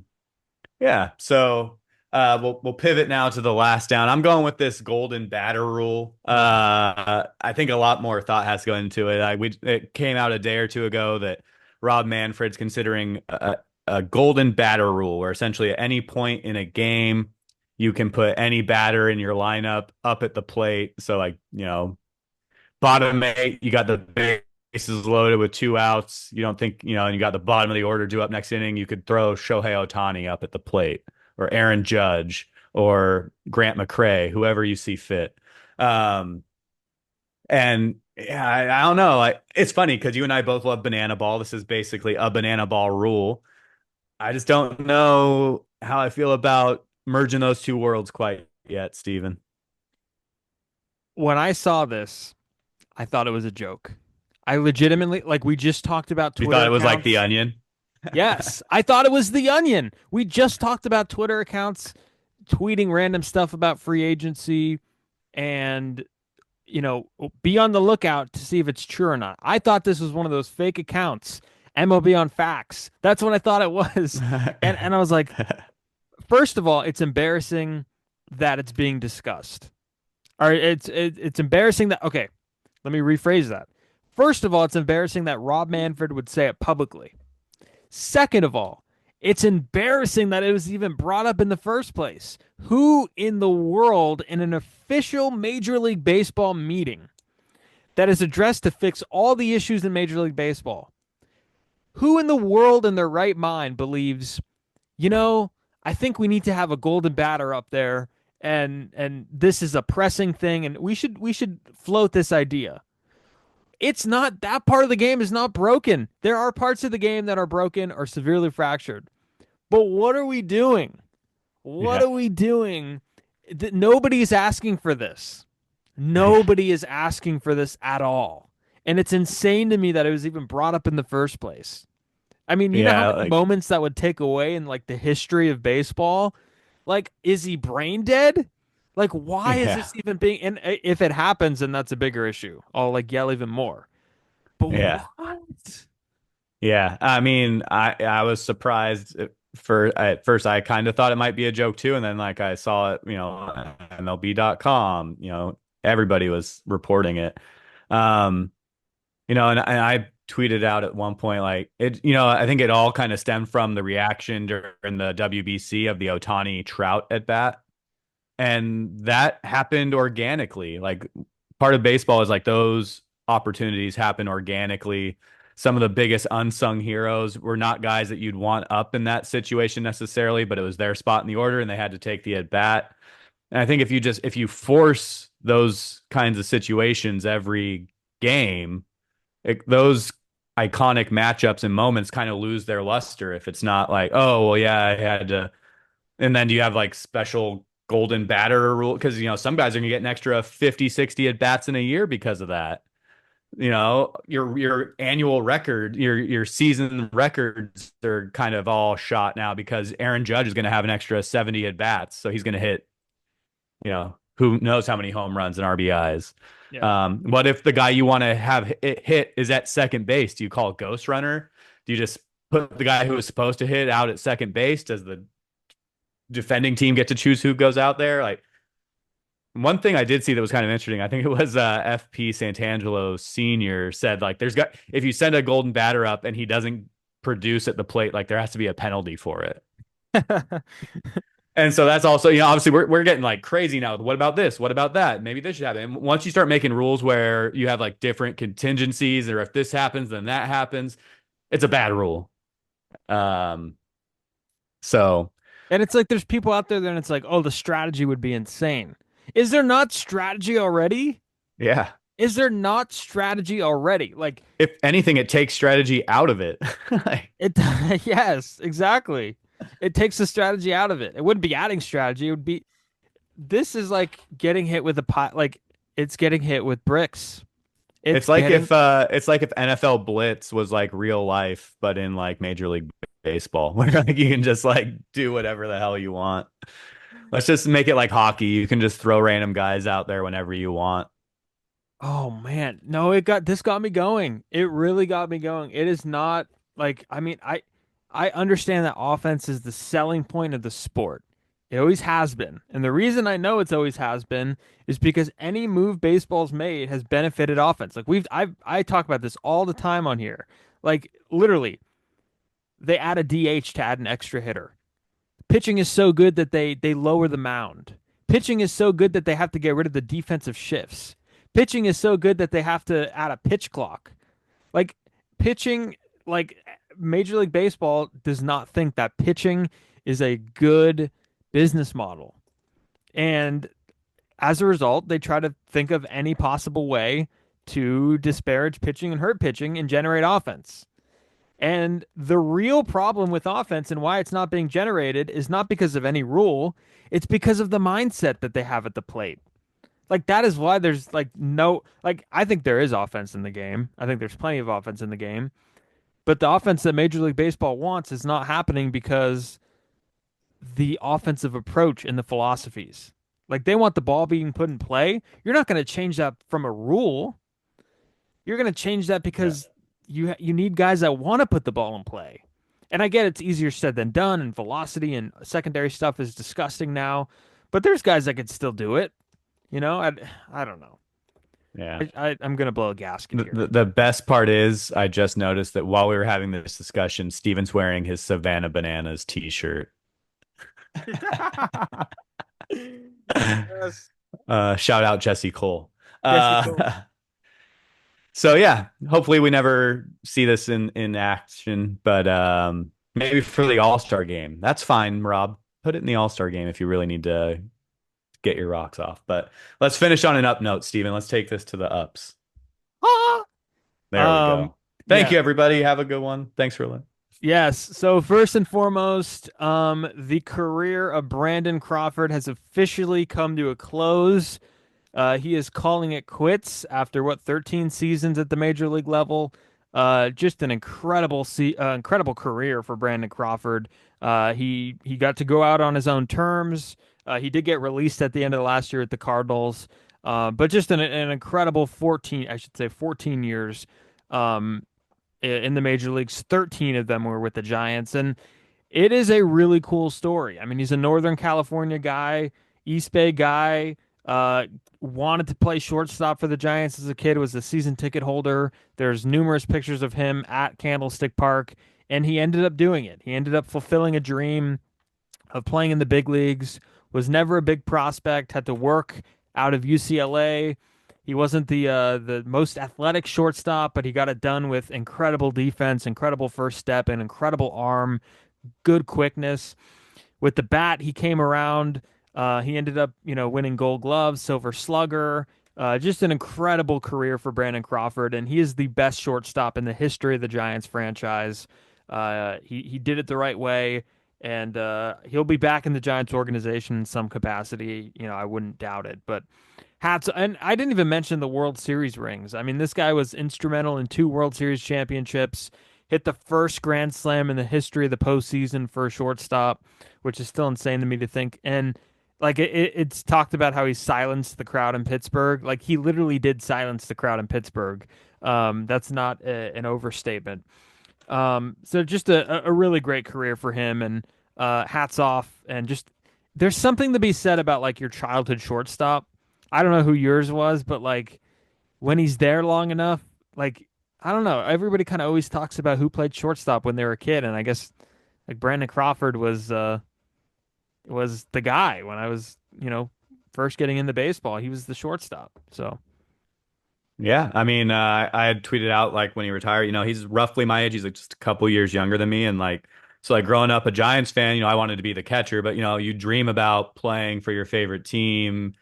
yeah, so we'll pivot now to the last down. I'm going with this golden batter rule. I think a lot more thought has to go into it. It came out a day or two ago that Rob Manfred's considering a golden batter rule, where essentially at any point in a game you can put any batter in your lineup up at the plate. So like, bottom eight, you got the bases loaded with two outs. You don't think, and you got the bottom of the order due up next inning. You could throw Shohei Ohtani up at the plate, or Aaron Judge, or Grant McCray, whoever you see fit. And yeah, I don't know. It's funny because you and I both love banana ball. This is basically a banana ball rule. I just don't know how I feel about merging those two worlds quite yet, Steven. When I saw this, I thought it was a joke. I legitimately, like, we just talked about You Twitter thought it was like the accounts. onion? Yes, I thought it was The Onion. We just talked about Twitter accounts tweeting random stuff about free agency, and be on the lookout to see if it's true or not. I thought this was one of those fake accounts, MLB on Facts. That's what I thought it was. And I was like, first of all, it's embarrassing that it's being discussed. Or it's embarrassing that, okay, let me rephrase that. First of all, it's embarrassing that Rob Manfred would say it publicly. Second of all, it's embarrassing that it was even brought up in the first place. Who in the world, in an official Major League Baseball meeting that is addressed to fix all the issues in Major League Baseball, who in the world in their right mind believes, you know, I think we need to have a golden batter up there, and this is a pressing thing, and we should float this idea. It's not, that part of the game is not broken. There are parts of the game that are broken or severely fractured. But what are we doing? What Yeah. are we doing? Nobody is asking for this. Nobody is asking for this at all. And it's insane to me that it was even brought up in the first place. I mean, you know how Yeah, many moments that would take away in like the history of baseball? Like, is he brain dead? Like, why is yeah, this even being? And if it happens, then that's a bigger issue. I'll like yell even more. But yeah, what? yeah. I mean, I was surprised at first. I kind of thought it might be a joke too, and then like I saw it, on MLB.com. Everybody was reporting it. Um, and I tweeted out at one point like it. I think it all kind of stemmed from the reaction during the WBC of the Ohtani Trout at bat. And that happened organically. Like part of baseball is like those opportunities happen organically. Some of the biggest unsung heroes were not guys that you'd want up in that situation necessarily, but it was their spot in the order and they had to take the at bat. And I think if you force those kinds of situations every game, those iconic matchups and moments kind of lose their luster if it's not like, oh, well, yeah, I had to. And then do you have like special golden batter rule? Because, some guys are going to get an extra 50, 60 at bats in a year because of that. Your annual record, your season records are kind of all shot now because Aaron Judge is going to have an extra 70 at bats. So he's going to hit, who knows how many home runs and RBIs. Yeah. What if the guy you want to have hit is at second base? Do you call ghost runner? Do you just put the guy who was supposed to hit out at second base? Does the defending team get to choose who goes out there? Like, one thing I did see that was kind of interesting, I think it was FP Santangelo Sr. said, like, if you send a golden batter up and he doesn't produce at the plate, like, there has to be a penalty for it. And so that's also, obviously we're getting like crazy now. What about this? What about that? Maybe this should happen. And once you start making rules where you have like different contingencies, or if this happens, then that happens, it's a bad rule. So And it's like there's people out there and it's like, oh, the strategy would be insane. Is there not strategy already? yeah, Is there not strategy already? Like if anything, it takes strategy out of it. it yes, exactly. It takes the strategy out of it. It wouldn't be adding strategy. It would be this is like getting hit with a pot like it's getting hit with bricks. It's getting It's like if NFL Blitz was like real life, but in like Major League Baseball, where like you can just like do whatever the hell you want. Let's just make it like hockey. You can just throw random guys out there whenever you want. Oh man. No, this got me going. It really got me going. It is not like I understand that offense is the selling point of the sport. It always has been. And the reason I know it's always has been is because any move baseball's made has benefited offense. Like I talk about this all the time on here. Like literally, they add a DH to add an extra hitter. Pitching is so good that they lower the mound. Pitching is so good that they have to get rid of the defensive shifts. Pitching is so good that they have to add a pitch clock. Like pitching, like Major League Baseball does not think that pitching is a good business model. And as a result, they try to think of any possible way to disparage pitching and hurt pitching and generate offense. And the real problem with offense and why it's not being generated is not because of any rule, it's because of the mindset that they have at the plate. Like that is why there's like no like I think there is offense in the game. I think there's plenty of offense in the game. But the offense that Major League Baseball wants is not happening because the offensive approach and the philosophies. Like they want the ball being put in play. You're not going to change that from a rule. You're going to change that Yeah. because you need guys that want to put the ball in play. And I get it's easier said than done, and velocity and secondary stuff is disgusting now. But there's guys that could still do it. I don't know. Yeah. I'm gonna blow a gasket The, here. the the best part is I just noticed that while we were having this discussion, Steven's wearing his Savannah Bananas t-shirt. Yes, Shout out Jesse Cole. Jesse Cole. Uh, so yeah, hopefully we never see this in action, but maybe for the All-Star game. That's fine, Rob. Put it in the All-Star game if you really need to get your rocks off. But let's finish on an up note, Steven. Let's take this to the ups. Ah! There we go. Thank Yeah. you, everybody. Have a good one. Thanks for listening. Yes. So first and foremost, the career of Brandon Crawford has officially come to a close. He is calling it quits after 13 seasons at the major league level. Just an incredible career for Brandon Crawford. He got to go out on his own terms. He did get released at the end of the last year at the Cardinals. But just an incredible 14 years in the major leagues. 13 of them were with the Giants, and it is a really cool story. I mean, he's a Northern California guy, East Bay guy. Wanted to play shortstop for the Giants as a kid, was a season ticket holder. There's numerous pictures of him at Candlestick Park, and he ended up doing it. He ended up fulfilling a dream of playing in the big leagues, was never a big prospect, had to work out of UCLA. He wasn't the most athletic shortstop, but he got it done with incredible defense, incredible first step, and incredible arm, good quickness. With the bat, he came around. He ended up, winning Gold Gloves, Silver Slugger. Just an incredible career for Brandon Crawford, and he is the best shortstop in the history of the Giants franchise. He did it the right way, and he'll be back in the Giants organization in some capacity. I wouldn't doubt it. But hats, and I didn't even mention the World Series rings. I mean, this guy was instrumental in 2 World Series championships. Hit the first Grand Slam in the history of the postseason for a shortstop, which is still insane to me to think. And like it's talked about how he silenced the crowd in Pittsburgh. Like he literally did silence the crowd in Pittsburgh. That's not an overstatement. So just a really great career for him, and hats off. And just there's something to be said about like your childhood shortstop. I don't know who yours was, but like when he's there long enough, like I don't know. Everybody kind of always talks about who played shortstop when they were a kid, and I guess like Brandon Crawford was the guy when I was, first getting into baseball. He was the shortstop. So Yeah, I mean, I had tweeted out like when he retired, he's roughly my age. He's like just a couple years younger than me, and like so like growing up a Giants fan, I wanted to be the catcher, but you dream about playing for your favorite team,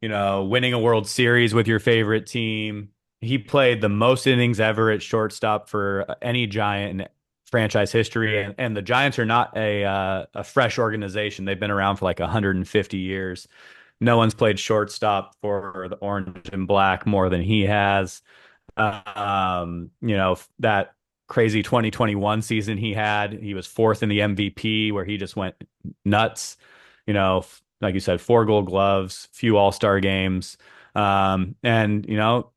winning a World Series with your favorite team. He played the most innings ever at shortstop for any Giant in franchise history, and the Giants are not a fresh organization. They've been around for like 150 years. No one's played shortstop for the orange and black more than he has. That crazy 2021 season he was fourth in the MVP where he just went nuts. Like you said, 4 Gold Gloves, few All-Star games. And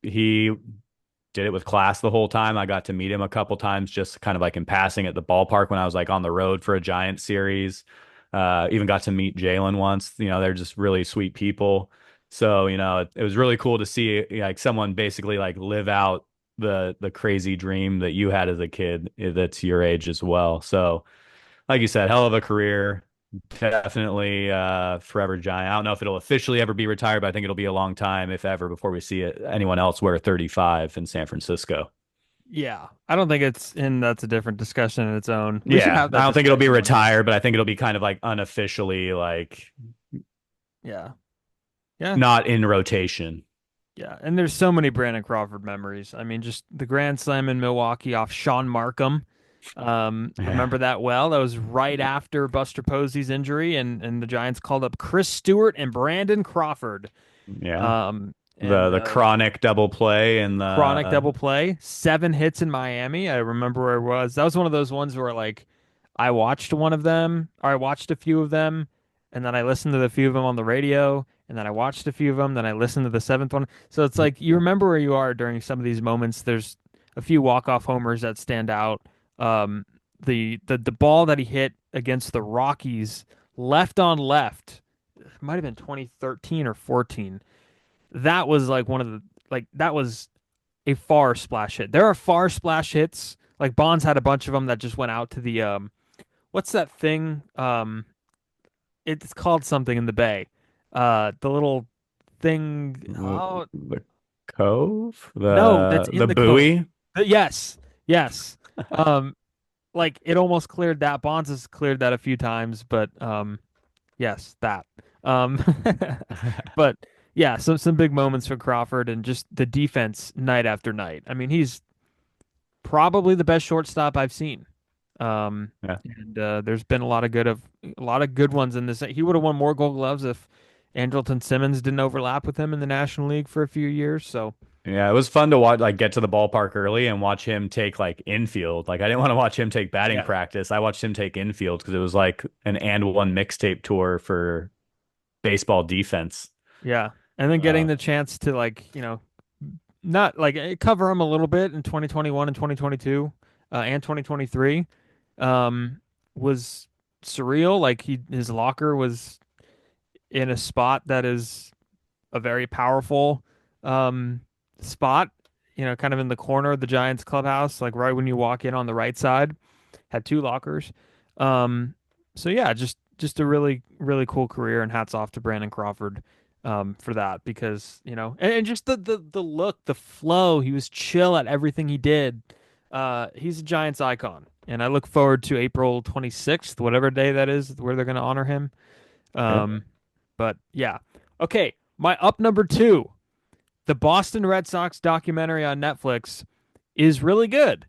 he did it with class the whole time. I got to meet him a couple times just kind of like in passing at the ballpark when I was like on the road for a Giant series. Even got to meet Jalen once. They're just really sweet people. So, it was really cool to see like someone basically like live out the crazy dream that you had as a kid that's your age as well. So, like you said, hell of a career. Definitely forever Giant. I don't know if it'll officially ever be retired, but I think it'll be a long time, if ever, before we see anyone else wear 35 in San Francisco. yeah, I don't think it's, and that's a different discussion in its own. We should Yeah, have I that don't think it'll be discussion one day. retired, but I think it'll be kind of like unofficially, like Yeah, yeah, not in rotation. yeah. And there's so many Brandon Crawford memories. I mean, just the Grand Slam in Milwaukee off Sean Markham. Yeah, Remember that well. That was right after Buster Posey's injury, and the Giants called up Chris Stewart and Brandon Crawford. yeah. And The chronic double play and chronic the double play, 7 hits in Miami. I remember where it was. That was one of those ones where like I watched one of them, or I watched a few of them, and then I listened to the few of them on the radio, and then I watched a few of them, then I listened to the seventh one. So it's like you remember where you are during some of these moments. There's a few walk-off homers that stand out. The ball that he hit against the Rockies, left on left, it might have been 2013 or 14. That was like one of the like that was a far splash hit. There are far splash hits. Like Bonds had a bunch of them that just went out to the what's that thing? It's called something in the bay. The little thing. Oh the cove, no, that's in the the cove. buoy. Yes, yes. Um, like it almost cleared that. Bonds has cleared that a few times, but yes, that. Um, but yeah, some big moments for Crawford and just the defense night after night. I mean, he's probably the best shortstop I've seen. Yeah. And there's been a lot of good ones in this. He would have won more Gold Gloves if Andrelton Simmons didn't overlap with him in the National League for a few years. So Yeah, it was fun to watch, like get to the ballpark early and watch him take like infield. Like I didn't want to watch him take batting yeah, practice. I watched him take infield because it was like an and one mixtape tour for baseball defense. yeah, and then getting Uh, the chance to like not like cover him a little bit in 2021 and 2022 and 2023 um, was surreal. Like his locker was in a spot that is a very powerful um, spot, kind of in the corner of the Giants clubhouse, like right when you walk in on the right side, had 2 lockers. Um, so yeah, just a really really cool career, and hats off to Brandon Crawford for that because and just the look, the flow, he was chill at everything he did. He's a Giants icon, and I look forward to April 26th, whatever day that is, where they're going to honor him. yeah. Um, But yeah. Okay, my up number two, the Boston Red Sox documentary on Netflix is really good.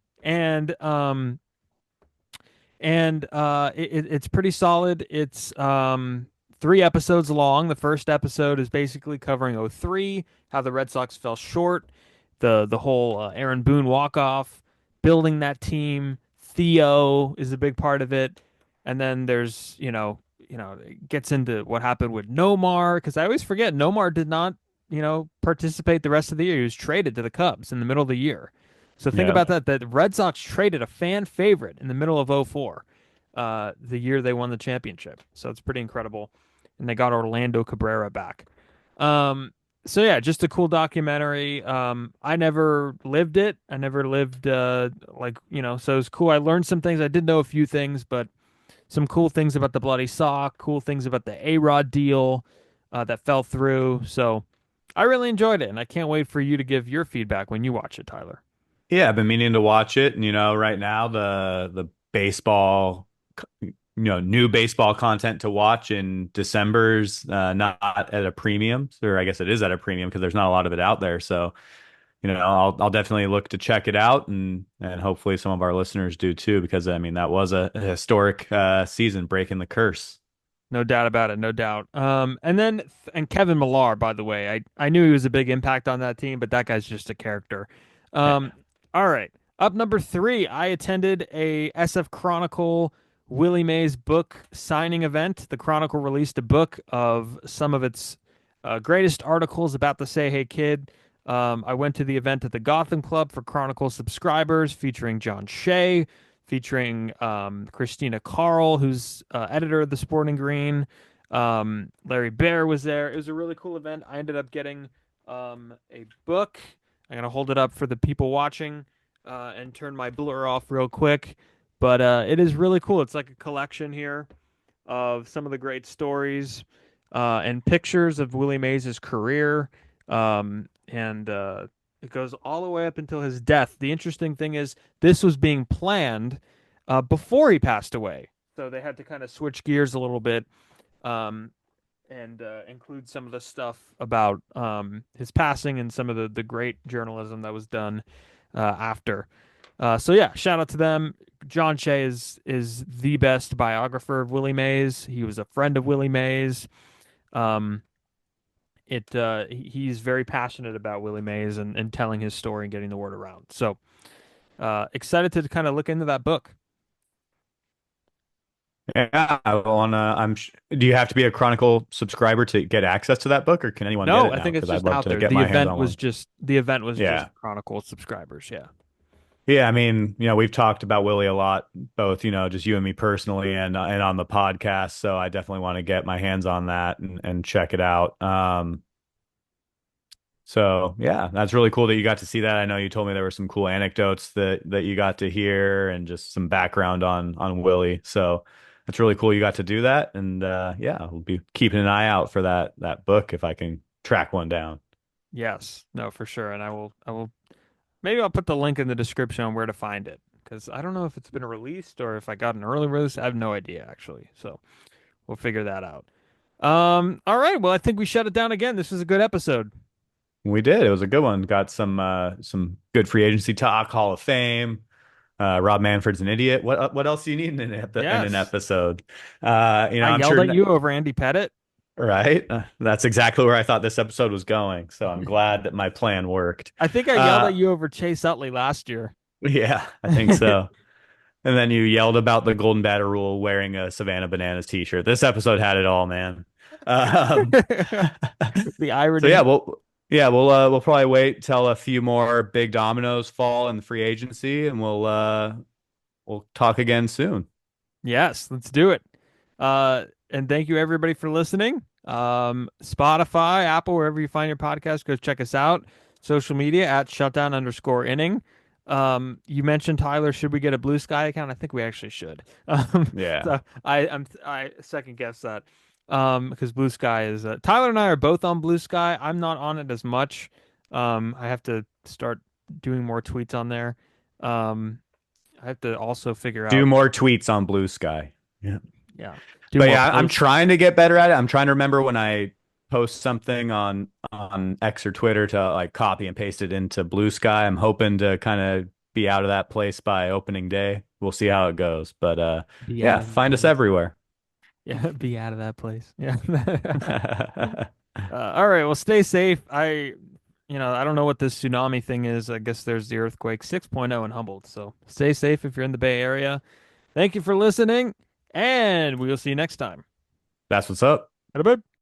It's pretty solid. It's 3 episodes long. The first episode is basically covering '03, how the Red Sox fell short, the whole Aaron Boone walk off, building that team. Theo is a big part of it, and then there's it gets into what happened with Nomar, because I always forget Nomar did not participate the rest of the year. He was traded to the Cubs in the middle of the year. So think Yeah. about that. The Red Sox traded a fan favorite in the middle of '04, the year they won the championship. So it's pretty incredible. And they got Orlando Cabrera back. Um, so yeah, just a cool documentary. I never lived it. I never lived so it was cool. I learned some things. I did know a few things, but some cool things about the bloody sock, cool things about the A-Rod deal that fell through. So I really enjoyed it, and I can't wait for you to give your feedback when you watch it, Tyler. Yeah, I've been meaning to watch it, and right now the baseball, new baseball content to watch in December's not at a premium, or I guess it is at a premium because there's not a lot of it out there. So, I'll definitely look to check it out, and hopefully some of our listeners do too, because I mean that was a historic season breaking the curse. No doubt about it, no doubt. And Kevin Millar, by the way, I knew he was a big impact on that team, but that guy's just a character. Um, Yeah. all right, up number three, I attended a SF Chronicle Willie Mays book signing event. The Chronicle released a book of some of its greatest articles about the Say Hey Kid. I went to the event at the Gotham Club for Chronicle subscribers, featuring John Shea, featuring Christina Carl, who's editor of the Sporting Green. Larry Bear was there. It was a really cool event. I ended up getting a book. I'm gonna hold it up for the people watching and turn my blur off real quick. But it is really cool. It's like a collection here of some of the great stories and pictures of Willie Mays' career. And it goes all the way up until his death. The interesting thing is, this was being planned before he passed away. So they had to kind of switch gears a little bit um, and include some of the stuff about his passing and some of the great journalism that was done after. So yeah, shout out to them. John Shea is the best biographer of Willie Mays. He was a friend of Willie Mays. Um, he's very passionate about Willie Mays and telling his story and getting the word around. So excited to kind of look into that book. Yeah, do you have to be a Chronicle subscriber to get access to that book, or can anyone get No, it I now? think it's Because I'd just love out to there. get my hands on one. The event was Yeah. just Chronicle subscribers. Yeah. Yeah, I mean, we've talked about Willie a lot, both, just you and me personally and on the podcast. So I definitely want to get my hands on that and check it out. So yeah, that's really cool that you got to see that. I know you told me there were some cool anecdotes that you got to hear and just some background on Willie. So that's really cool you got to do that. And yeah, we'll be keeping an eye out for that book if I can track one down. Yes. No, for sure. And I will maybe I'll put the link in the description on where to find it, because I don't know if it's been released or if I got an early release. I have no idea actually. So we'll figure that out. All right. Well, I think we shut it down again. This was a good episode. We did. It was a good one. Got some good free agency talk, Hall of Fame. Rob Manfred's an idiot. What else do you need in an Yes. episode? I I'm yelled sure, at you over Andy Pettit. right? That's exactly where I thought this episode was going. So I'm glad that my plan worked. I think I yelled Uh, at you over Chase Utley last year. yeah, I think so. And then you yelled about the Golden Batter Rule wearing a Savannah Bananas t-shirt. This episode had it all, man. Um, The so yeah, irony. we'll probably wait till a few more big dominoes fall in the free agency, and we'll talk again soon. Yes, let's do it. And thank you everybody for listening. Spotify, Apple, wherever you find your podcast, go check us out. Social media at shutdown_inning. You mentioned Tyler, should we get a Blue Sky account? I think we actually should. Yeah. So I second guess that. Because Blue Sky is Tyler and I are both on Blue Sky. I'm not on it as much. I have to start doing more tweets on there. Um, I have to also figure Do out. more tweets on Blue Sky. Yeah. Yeah. Do But more yeah, I'm posts. trying to get better at it. I'm trying to remember when I post something on X or Twitter to like copy and paste it into Blue Sky. I'm hoping to kind of be out of that place by opening day. We'll see how it goes. But Be out yeah, of that find us place. everywhere. Yeah, be out of that place. Yeah. All right. Well, stay safe. I don't know what this tsunami thing is. I guess there's the earthquake 6.0 in Humboldt. So stay safe if you're in the Bay Area. Thank you for listening, and we will see you next time. That's what's up. Bye.